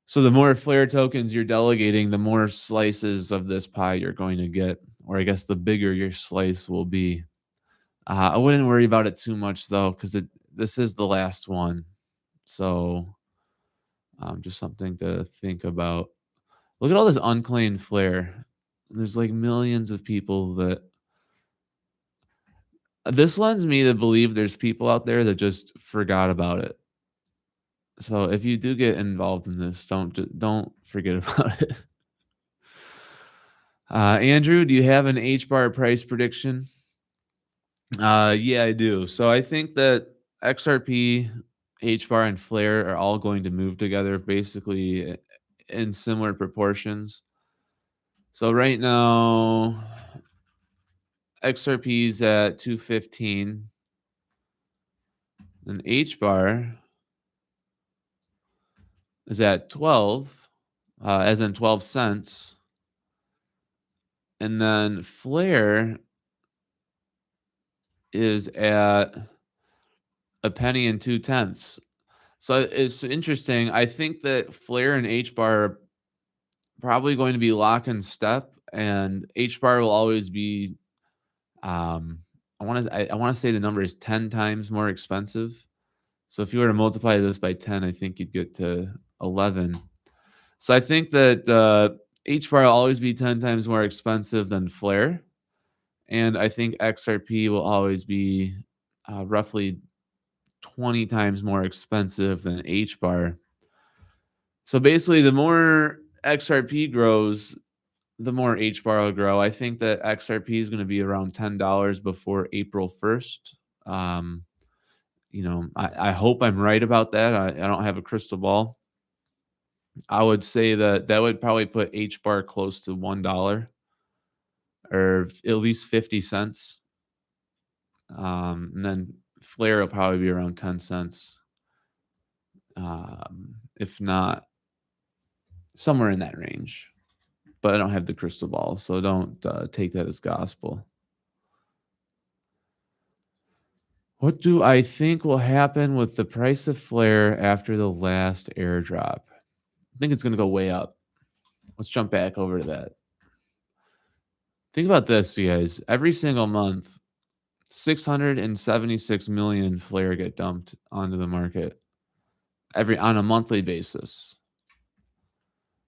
So the more flare tokens you're delegating, the more slices of this pie you're going to get, or I guess the bigger your slice will be. I wouldn't worry about it too much though, because this is the last one. So just something to think about. Look at all this unclaimed flare. There's like millions of people that... This lends me to believe there's people out there that just forgot about it. So if you do get involved in this, don't forget about it. Andrew, do you have an H-bar price prediction? Yeah, I do. So I think that XRP, H-bar, and Flare are all going to move together basically in similar proportions. So right now, XRP is at 215, and H-bar is at 12, as in 12 cents. And then Flare is at a penny and 2/10. So it's interesting. I think that Flare and H-bar are probably going to be lock in step, and H-bar will always be, I want to say the number is 10 times more expensive. So if you were to multiply this by 10, I think you'd get to 11. So I think that H-bar will always be 10 times more expensive than Flare. And I think XRP will always be roughly 20 times more expensive than H-bar. So basically, the more XRP grows, the more H-bar will grow. I think that XRP is going to be around $10 before April 1st. I hope I'm right about that. I don't have a crystal ball. I would say that would probably put H-bar close to $1, or at least 50 cents. And then Flare will probably be around 10 cents. If not, somewhere in that range. But I don't have the crystal ball, so don't take that as gospel. What do I think will happen with the price of Flare after the last airdrop? I think it's going to go way up. Let's jump back over to that. Think about this, you guys. Every single month, 676 million Flare get dumped onto the market on a monthly basis.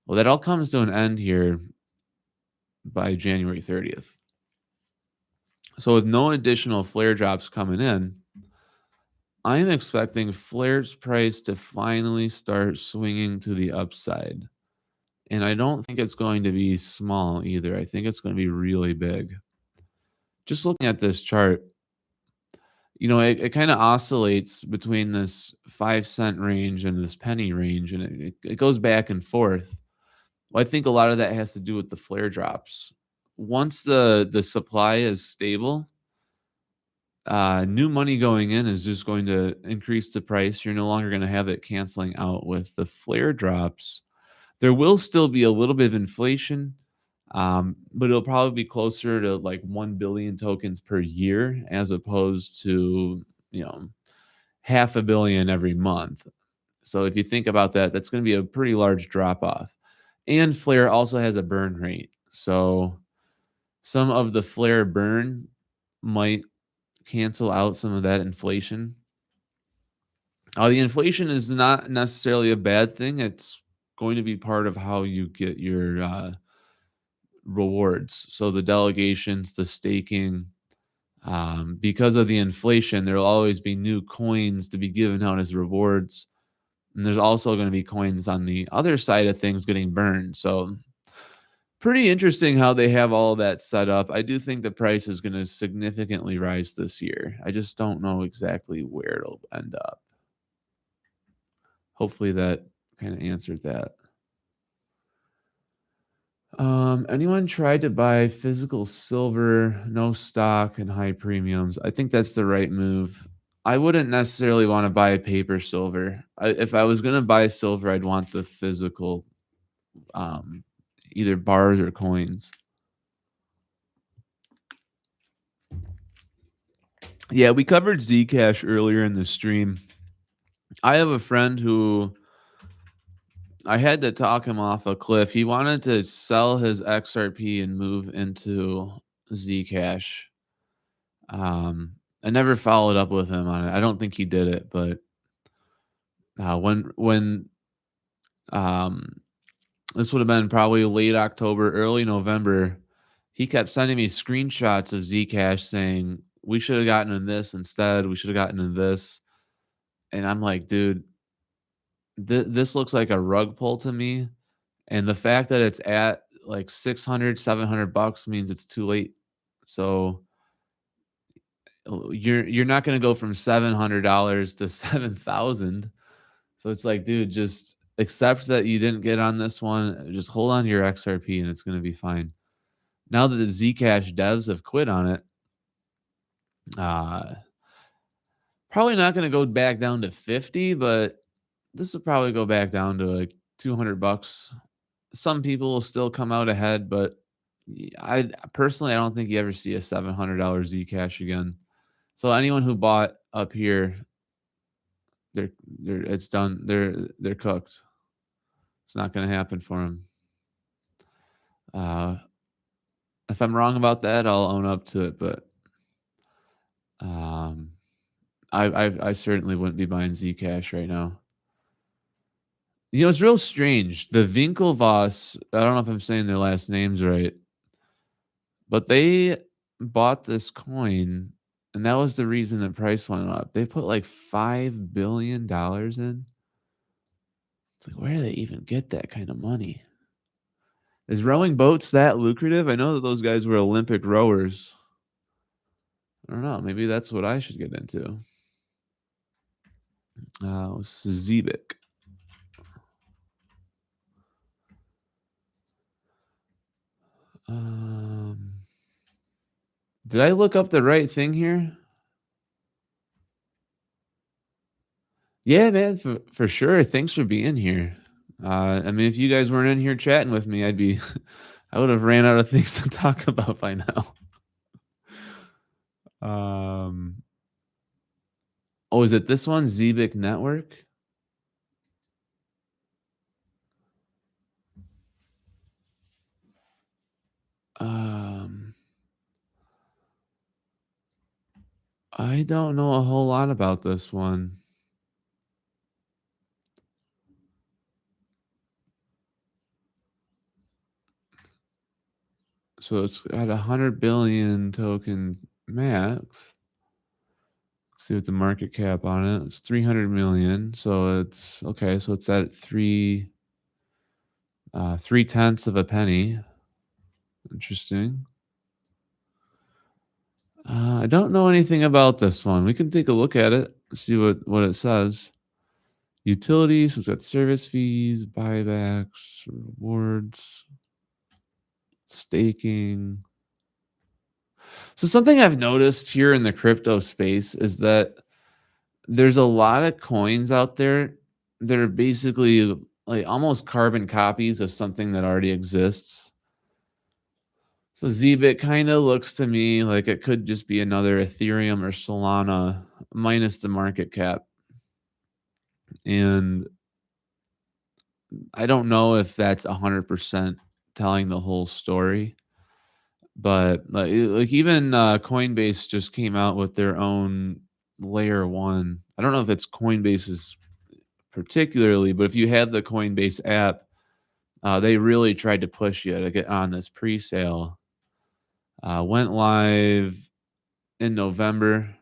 Well, that all comes to an end here by January 30th. So with no additional Flare drops coming in, I'm expecting Flare's price to finally start swinging to the upside. And I don't think it's going to be small either. I think it's going to be really big. Just looking at this chart, it kind of oscillates between this 5 cent range and this penny range, and it goes back and forth. Well, I think a lot of that has to do with the flare drops. Once the supply is stable, new money going in is just going to increase the price. You're no longer going to have it canceling out with the flare drops. There will still be a little bit of inflation, but it'll probably be closer to like 1 billion tokens per year as opposed to, half a billion every month. So if you think about that, that's going to be a pretty large drop off. And Flare also has a burn rate. So some of the Flare burn might cancel out some of that inflation. The inflation is not necessarily a bad thing. It's going to be part of how you get your rewards. So the delegations, the staking, because of the inflation, there will always be new coins to be given out as rewards. And there's also going to be coins on the other side of things getting burned. So pretty interesting how they have all of that set up. I do think the price is going to significantly rise this year. I just don't know exactly where it'll end up. Hopefully that kind of answered that. Anyone tried to buy physical silver, no stock, and high premiums? I think that's the right move. I wouldn't necessarily want to buy paper silver. If I was going to buy silver, I'd want the physical, either bars or coins. Yeah, we covered Zcash earlier in the stream. I have a friend who I had to talk him off a cliff. He wanted to sell his XRP and move into Zcash. I never followed up with him on it. I don't think he did it, but when this would have been probably late October, early November, he kept sending me screenshots of Zcash saying, we should have gotten in this instead. We should have gotten in this. And I'm like, dude, this looks like a rug pull to me. And the fact that it's at like $600, $700 means it's too late. So you're not going to go from $700 to 7,000. So it's like, dude, just accept that you didn't get on this one. Just hold on to your XRP and it's going to be fine. Now that the Zcash devs have quit on it, probably not going to go back down to 50, but this will probably go back down to like $200. Some people will still come out ahead, but I personally, I don't think you ever see a $700 Zcash again. So anyone who bought up here, it's done. They're cooked. It's not going to happen for them. If I'm wrong about that, I'll own up to it. But I certainly wouldn't be buying Zcash right now. It's real strange. The Winklevoss, I don't know if I'm saying their last names right, but they bought this coin, and that was the reason the price went up. They put like $5 billion in. It's like, where do they even get that kind of money? Is rowing boats that lucrative? I know that those guys were Olympic rowers. I don't know. Maybe that's what I should get into. Zebik. Did I look up the right thing here? Yeah, man, for sure. Thanks for being here. I mean, if you guys weren't in here chatting with me, I would have ran out of things to talk about by now. Oh, is it this one? Zebik Network? I don't know a whole lot about this one. So it's at 100 billion token max. Let's see what the market cap on it. It's 300 million. So it's okay. So it's at 3/10 of a penny. Interesting. I don't know anything about this one. We can take a look at it, see what it says. Utilities, we've got service fees, buybacks, rewards, staking. So something I've noticed here in the crypto space is that there's a lot of coins out there that are basically like almost carbon copies of something that already exists. So Zbit kind of looks to me like it could just be another Ethereum or Solana minus the market cap. And I don't know if that's 100% telling the whole story, but like even Coinbase just came out with their own layer one. I don't know if it's Coinbase's particularly, but if you have the Coinbase app, they really tried to push you to get on this pre-sale. Went live in November.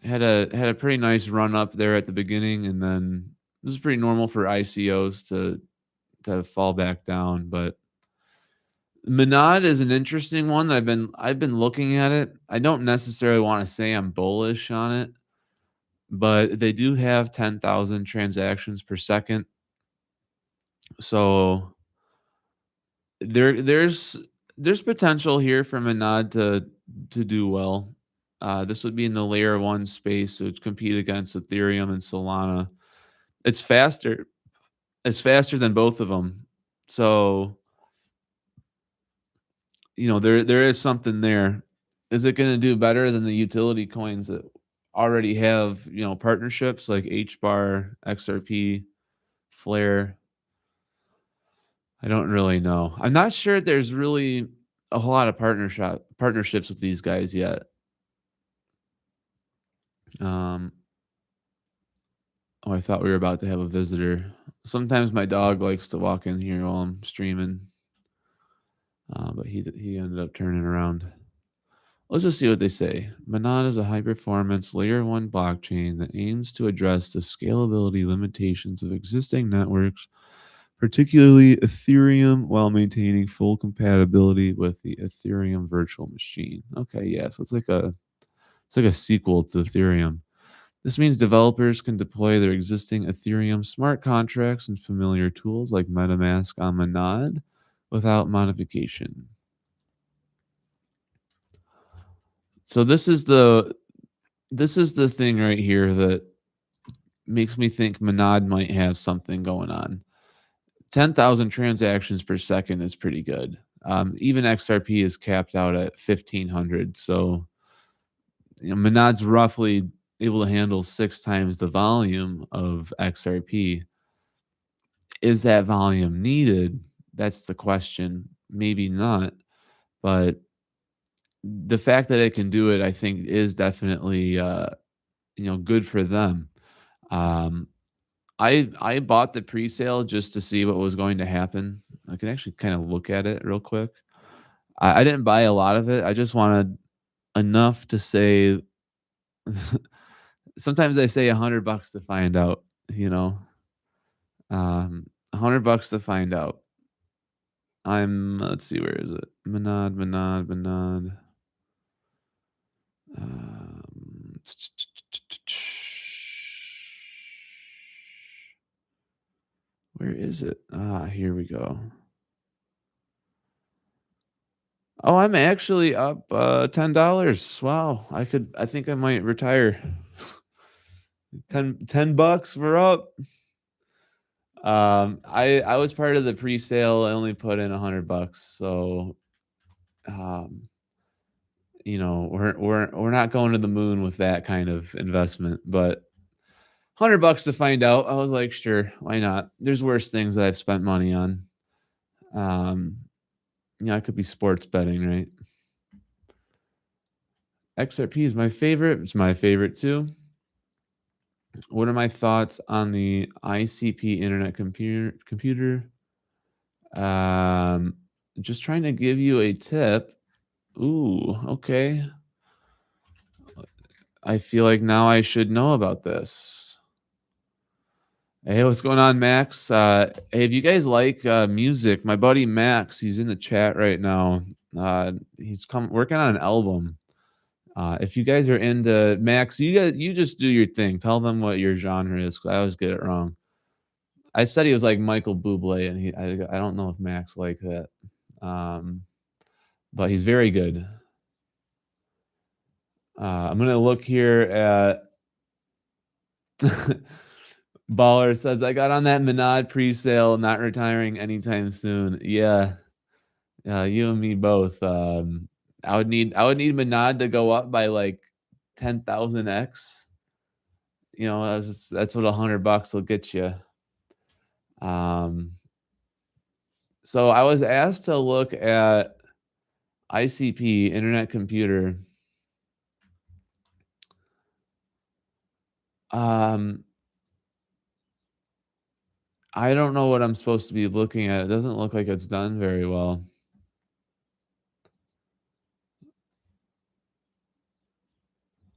Had a pretty nice run up there at the beginning, and then this is pretty normal for ICOs to fall back down. But Monad is an interesting one that I've been looking at it. I don't necessarily want to say I'm bullish on it, but they do have 10,000 transactions per second. So there's potential here for Monad to do well. This would be in the layer one space, so it's compete against Ethereum and Solana. It's faster. It's faster than both of them. So, there is something there. Is it going to do better than the utility coins that already have, partnerships like HBAR, XRP, Flare? I don't really know. I'm not sure there's really a whole lot of partnerships with these guys yet. Oh, I thought we were about to have a visitor. Sometimes my dog likes to walk in here while I'm streaming. But he ended up turning around. Let's just see what they say. Monad is a high-performance layer one blockchain that aims to address the scalability limitations of existing networks, particularly Ethereum, while maintaining full compatibility with the Ethereum virtual machine. Okay, yeah, so it's like a sequel to Ethereum. This means developers can deploy their existing Ethereum smart contracts and familiar tools like MetaMask on Monad without modification. So this is the thing right here that makes me think Monad might have something going on. 10,000 transactions per second is pretty good. Even XRP is capped out at 1,500. So Monad's roughly able to handle 6 times the volume of XRP. Is that volume needed? That's the question. Maybe not. But the fact that it can do it, I think, is definitely good for them. I bought the pre-sale just to see what was going to happen. I can actually kind of look at it real quick. I didn't buy a lot of it. I just wanted enough to say. Sometimes I say $100 to find out. $100 to find out. Let's see, where is it? Monad. Where is it? Here we go. Oh, I'm actually up $10. Wow, I think I might retire. $10 we're up. I was part of the pre-sale. I only put in $100, so we're not going to the moon with that kind of investment, but $100 to find out. I was like, sure, why not? There's worse things that I've spent money on. It could be sports betting, right? XRP is my favorite. It's my favorite too. What are my thoughts on the ICP internet computer? Just trying to give you a tip. Ooh, okay. I feel like now I should know about this. Hey, what's going on, Max? Hey, if you guys like music, my buddy Max, he's in the chat right now. He's working on an album. If you guys are into Max, you just do your thing. Tell them what your genre is, 'cause I always get it wrong. I said he was like Michael Bublé, and I don't know if Max like that. But he's very good. I'm gonna look here at Baller says, I got on that Minaj pre-sale, not retiring anytime soon. Yeah. You and me both. I would need Minaj to go up by like 10,000x. You know, that's what $100 will get you. So I was asked to look at ICP, Internet Computer. I don't know what I'm supposed to be looking at. It doesn't look like it's done very well.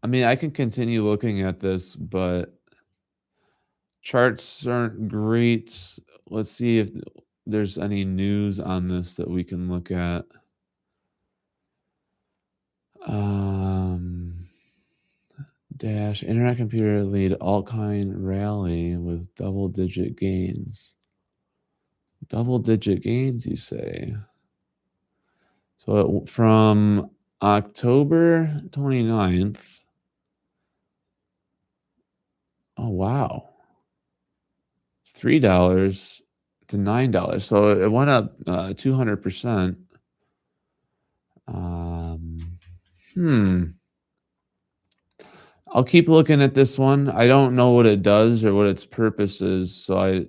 I mean, I can continue looking at this, but charts aren't great. Let's see if there's any news on this that we can look at. Dash Internet Computer lead altcoin rally with double-digit gains. Double-digit gains, you say? So from October 29th. Oh, wow. $3 to $9. So it went up 200%. I'll keep looking at this one. I don't know what it does or what its purpose is, so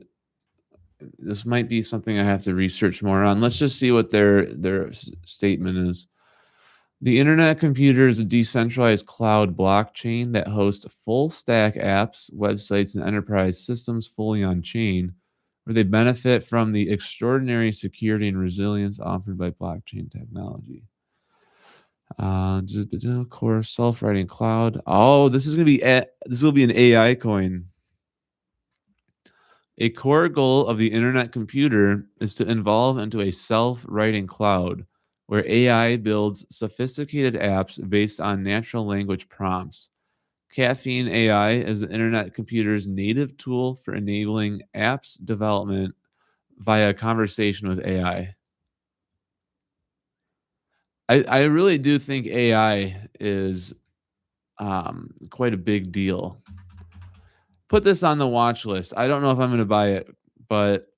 this might be something I have to research more on. Let's just see what their statement is. The Internet Computer is a decentralized cloud blockchain that hosts full stack apps, websites, and enterprise systems fully on chain, where they benefit from the extraordinary security and resilience offered by blockchain technology. Core self-writing cloud. Oh, this will be an AI coin. A core goal of the Internet Computer is to evolve into a self-writing cloud where AI builds sophisticated apps based on natural language prompts. Caffeine AI is the Internet Computer's native tool for enabling apps development via conversation with AI. I really do think AI is quite a big deal. Put this on the watch list. I don't know if I'm going to buy it, but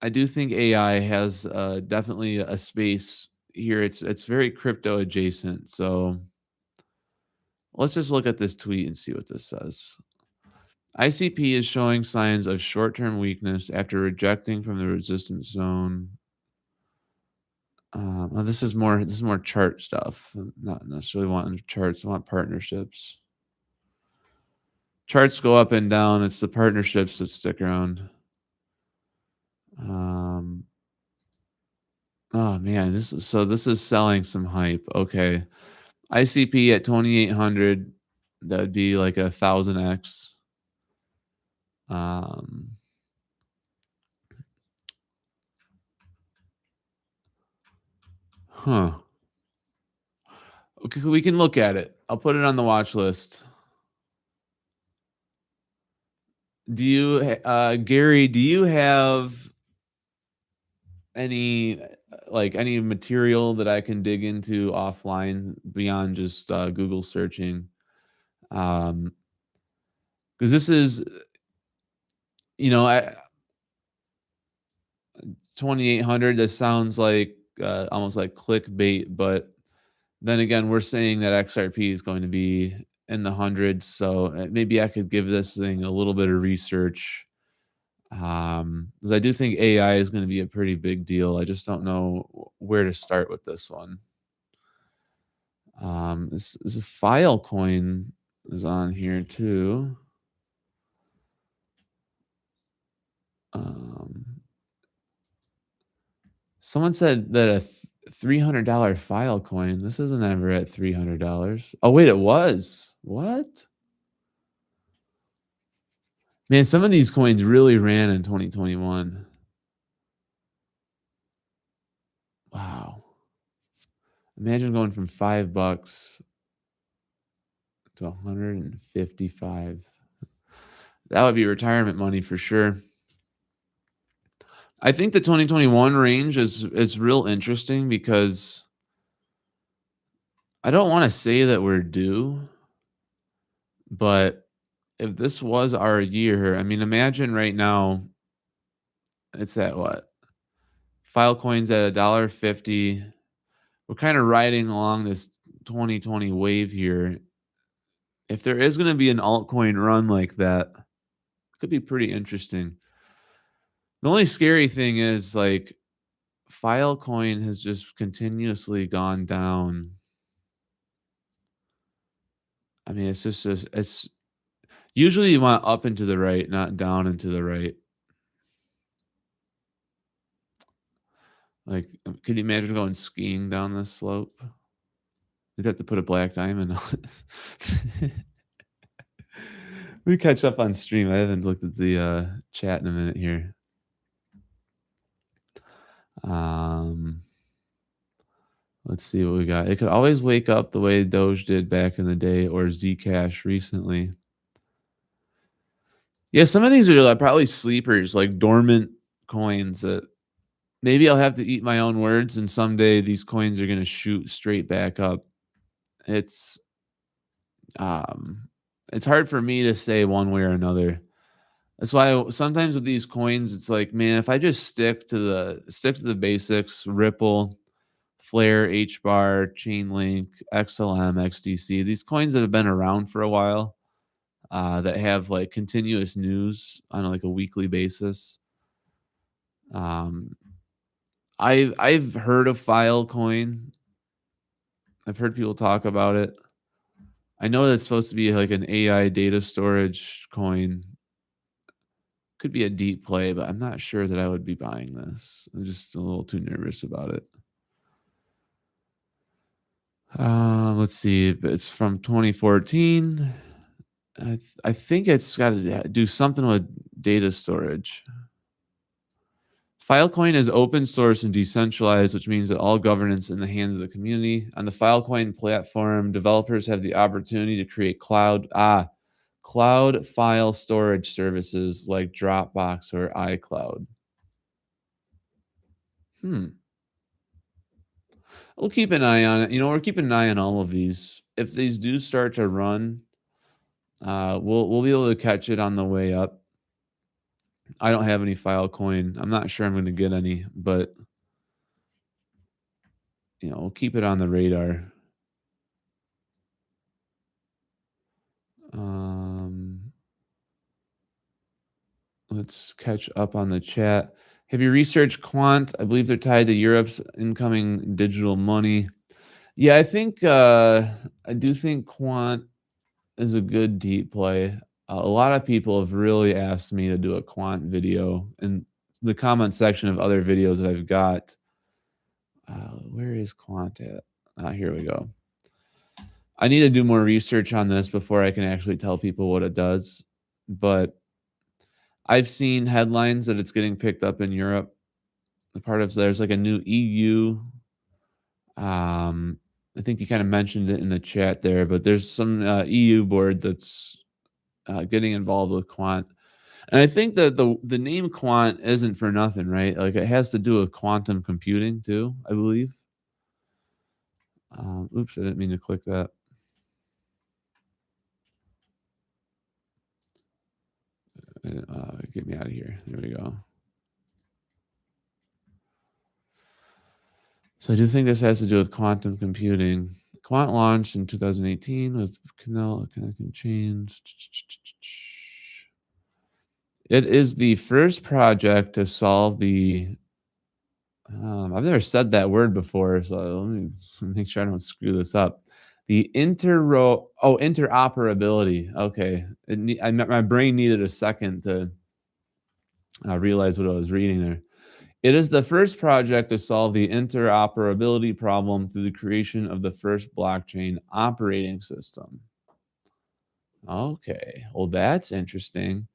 I do think AI has definitely a space here. It's very crypto adjacent. So let's just look at this tweet and see what this says. ICP is showing signs of short-term weakness after rejecting from the resistance zone. This is more chart stuff. Not necessarily wanting charts. I want partnerships. Charts go up and down. It's the partnerships that stick around. Oh man, this is selling some hype. Okay, ICP at 2,800. That would be like 1,000x. Okay, we can look at it. I'll put it on the watch list. Do you, Gary? Do you have any material that I can dig into offline beyond just Google searching? Because this is, 2,800. That sounds like almost like clickbait, but then again, we're saying that XRP is going to be in the hundreds, so maybe I could give this thing a little bit of research. Because I do think AI is going to be a pretty big deal. I just don't know where to start with this one. This Filecoin is on here too. Someone said that a $300 Filecoin. This isn't ever at $300. Oh wait, it was. What? Man, some of these coins really ran in 2021. Wow. Imagine going from $5 to 155. That would be retirement money for sure. I think the 2021 range is real interesting because I don't want to say that we're due, but if this was our year, I mean, imagine right now it's at what? Filecoin's at $1.50. We're kind of riding along this 2020 wave here. If there is going to be an altcoin run like that, it could be pretty interesting. The only scary thing is like Filecoin has just continuously gone down. I mean, it's usually you want up and to the right, not down and to the right. Like, could you imagine going skiing down this slope? You'd have to put a black diamond on it. We catch up on stream. I haven't looked at the chat in a minute here. Let's see what we got. It could always wake up the way Doge did back in the day, or Zcash recently. Yeah, some of these are probably sleepers, like dormant coins that maybe I'll have to eat my own words, and someday these coins are going to shoot straight back up. It's hard for me to say one way or another. That's why sometimes with these coins, it's like, man, if I just stick to the basics, Ripple, Flare, HBAR, Chainlink, XLM, XDC, these coins that have been around for a while, that have like continuous news on like a weekly basis. I've heard of Filecoin. I've heard people talk about it. I know that's supposed to be like an AI data storage coin. Could be a deep play, but I'm not sure that I would be buying this. I'm just a little too nervous about it. Let's see. It's from 2014. I think it's got to do something with data storage. Filecoin is open source and decentralized, which means that all governance in the hands of the community. On the Filecoin platform, developers have the opportunity to create cloud file storage services like Dropbox or iCloud. We'll keep an eye on it. We're keeping an eye on all of these. If these do start to run, we'll be able to catch it on the way up. I don't have any Filecoin. I'm not sure I'm going to get any, but we'll keep it on the radar. Let's catch up on the chat. Have you researched Quant? I believe they're tied to Europe's incoming digital money. Yeah, I think I do think Quant is a good deep play. A lot of people have really asked me to do a Quant video in the comment section of other videos that I've got. Where is Quant at? Here we go. I need to do more research on this before I can actually tell people what it does. But I've seen headlines that it's getting picked up in Europe. There's like a new EU. I think you kind of mentioned it in the chat there, but there's some EU board that's getting involved with Quant. And I think that the name Quant isn't for nothing, right? Like it has to do with quantum computing too, I believe. Oops, I didn't mean to click that. Get me out of here. There we go. So I do think this has to do with quantum computing. Quant launched in 2018 with connecting chains. It is the first project to solve the... I've never said that word before, so let me make sure I don't screw this up. The interoperability. Okay. My brain needed a second to realize what I was reading there. It is the first project to solve the interoperability problem through the creation of the first blockchain operating system. Okay, well, that's interesting.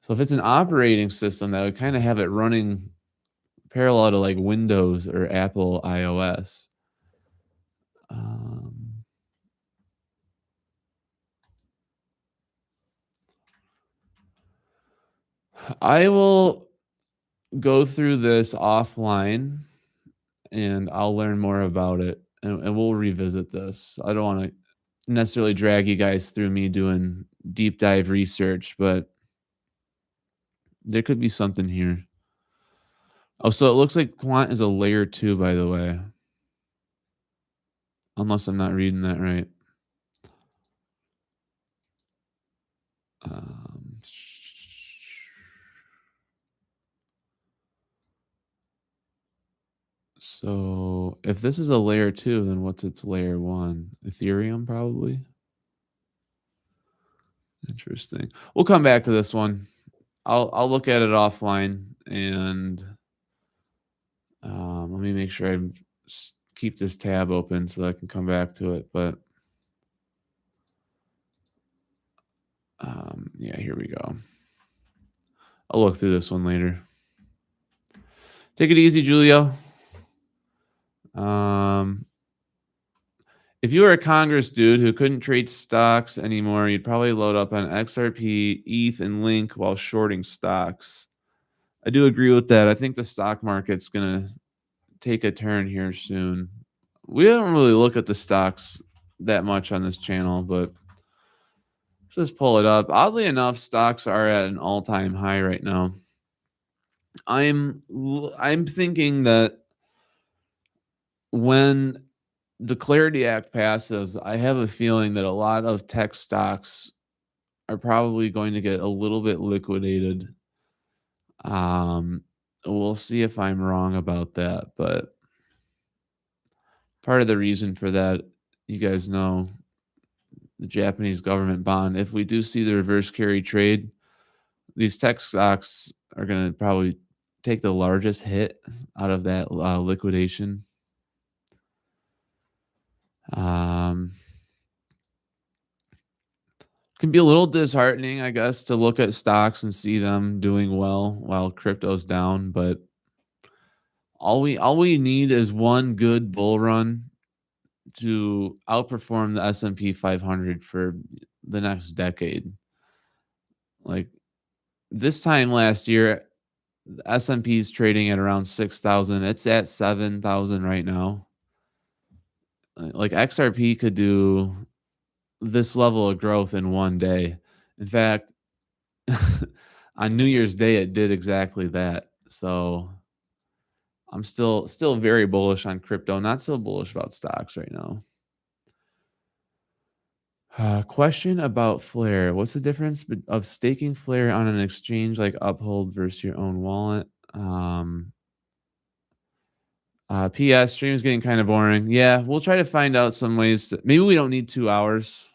So if it's an operating system, that would kind of have it running parallel to like Windows or Apple iOS. I will go through this offline and I'll learn more about it and we'll revisit this. I don't want to necessarily drag you guys through me doing deep dive research, but there could be something here. Oh, so it looks like quant is a layer 2, by the way. Unless I'm not reading that right. So if this is a layer 2, then what's its layer 1? Ethereum, probably. Interesting. We'll come back to this one. I'll look at it offline and let me make sure I keep this tab open so I can come back to it. But yeah, here we go. I'll look through this one later. Take it easy, Julio. If you were a Congress dude who couldn't trade stocks anymore, you'd probably load up on XRP, ETH, and Link while shorting stocks. I do agree with that. I think the stock market's going to take a turn here soon. We don't really look at the stocks that much on this channel, but let's just pull it up. Oddly enough, stocks are at an all-time high right now. I'm thinking that when the Clarity Act passes, I have a feeling that a lot of tech stocks are probably going to get a little bit liquidated. We'll see if I'm wrong about that, but part of the reason for that, you guys know, the Japanese government bond. If we do see the reverse carry trade, these tech stocks are going to probably take the largest hit out of that liquidation. Can be a little disheartening, I guess, to look at stocks and see them doing well while crypto's down, but all we need is one good bull run to outperform the S&P 500 for the next decade. Like this time last year, the S&P is trading at around 6,000. It's at 7,000 right now. Like XRP could do this level of growth in one day. In fact, on New Year's Day, it did exactly that. So I'm still very bullish on crypto. Not so bullish about stocks right now. Question about Flare. What's the difference of staking Flare on an exchange like Uphold versus your own wallet? PS, stream is getting kind of boring. Yeah, we'll try to find out some ways to, maybe we don't need 2 hours.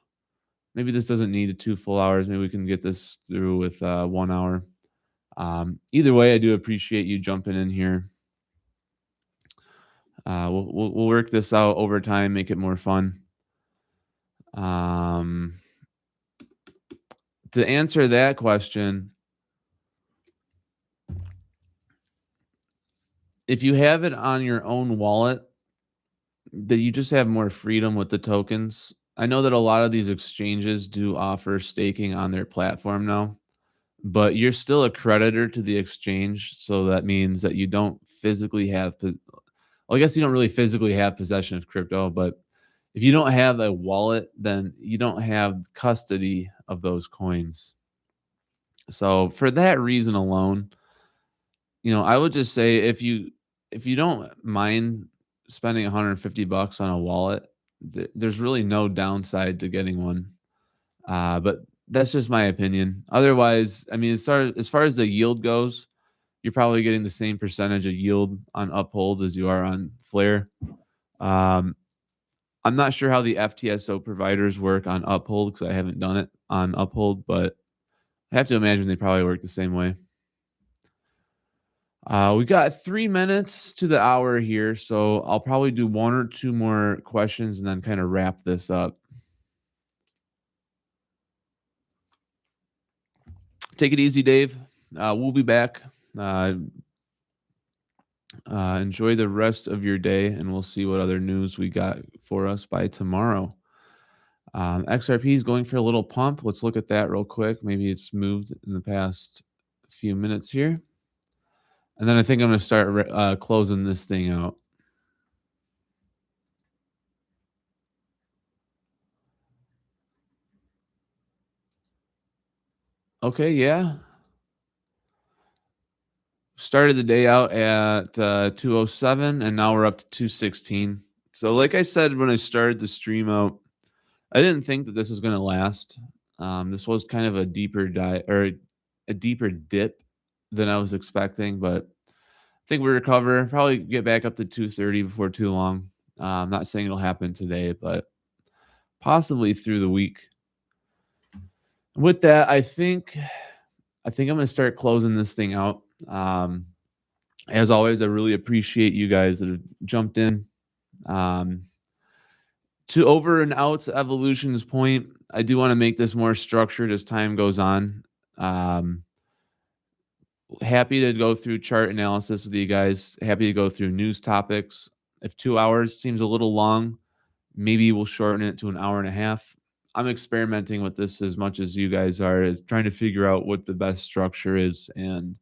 Maybe this doesn't need 2 full hours. Maybe we can get this through with 1 hour. Either way, I do appreciate you jumping in here. We'll work this out over time, make it more fun. To answer that question, if you have it on your own wallet, that you just have more freedom with the tokens. I know that a lot of these exchanges do offer staking on their platform now, but you're still a creditor to the exchange. So that means that you don't physically have, well, I guess you don't really physically have possession of crypto, but if you don't have a wallet, then you don't have custody of those coins. So for that reason alone, I would just say if you don't mind spending $150 on a wallet, there's really no downside to getting one. But that's just my opinion. Otherwise, I mean, as far as the yield goes, you're probably getting the same percentage of yield on Uphold as you are on Flare. I'm not sure how the FTSO providers work on Uphold because I haven't done it on Uphold, but I have to imagine they probably work the same way. We got 3 minutes to the hour here, so I'll probably do 1 or 2 more questions and then kind of wrap this up. Take it easy, Dave. We'll be back. Enjoy the rest of your day, and we'll see what other news we got for us by tomorrow. XRP is going for a little pump. Let's look at that real quick. Maybe it's moved in the past few minutes here. And then I think I'm going to start closing this thing out. Okay, yeah. Started the day out at 207, and now we're up to 216. So like I said when I started the stream out, I didn't think that this was going to last. This was kind of a deeper a deeper dip than I was expecting, but I think we recover, probably get back up to 230 before too long. I'm not saying it'll happen today, but possibly through the week. With that, I think I'm going to start closing this thing out. As always, I really appreciate you guys that have jumped in. To over and outs evolution's point, I do want to make this more structured as time goes on. Happy to go through chart analysis with you guys. Happy to go through news topics. If 2 hours seems a little long, maybe we'll shorten it to an hour and a half. I'm experimenting with this as much as you guys are, is trying to figure out what the best structure is and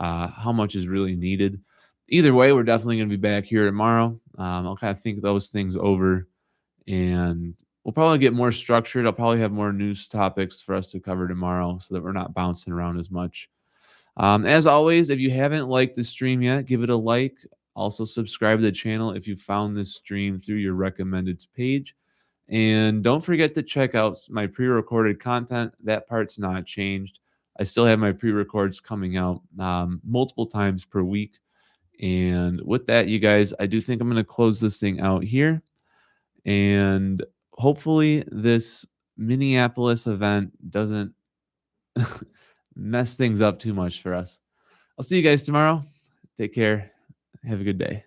how much is really needed. Either way, we're definitely going to be back here tomorrow. I'll kind of think those things over, and we'll probably get more structured. I'll probably have more news topics for us to cover tomorrow so that we're not bouncing around as much. As always, if you haven't liked the stream yet, give it a like. Also, subscribe to the channel if you found this stream through your recommended page. And don't forget to check out my pre-recorded content. That part's not changed. I still have my pre-records coming out multiple times per week. And with that, you guys, I do think I'm going to close this thing out here. And hopefully this Minneapolis event doesn't mess things up too much for us. I'll see you guys tomorrow. Take care. Have a good day.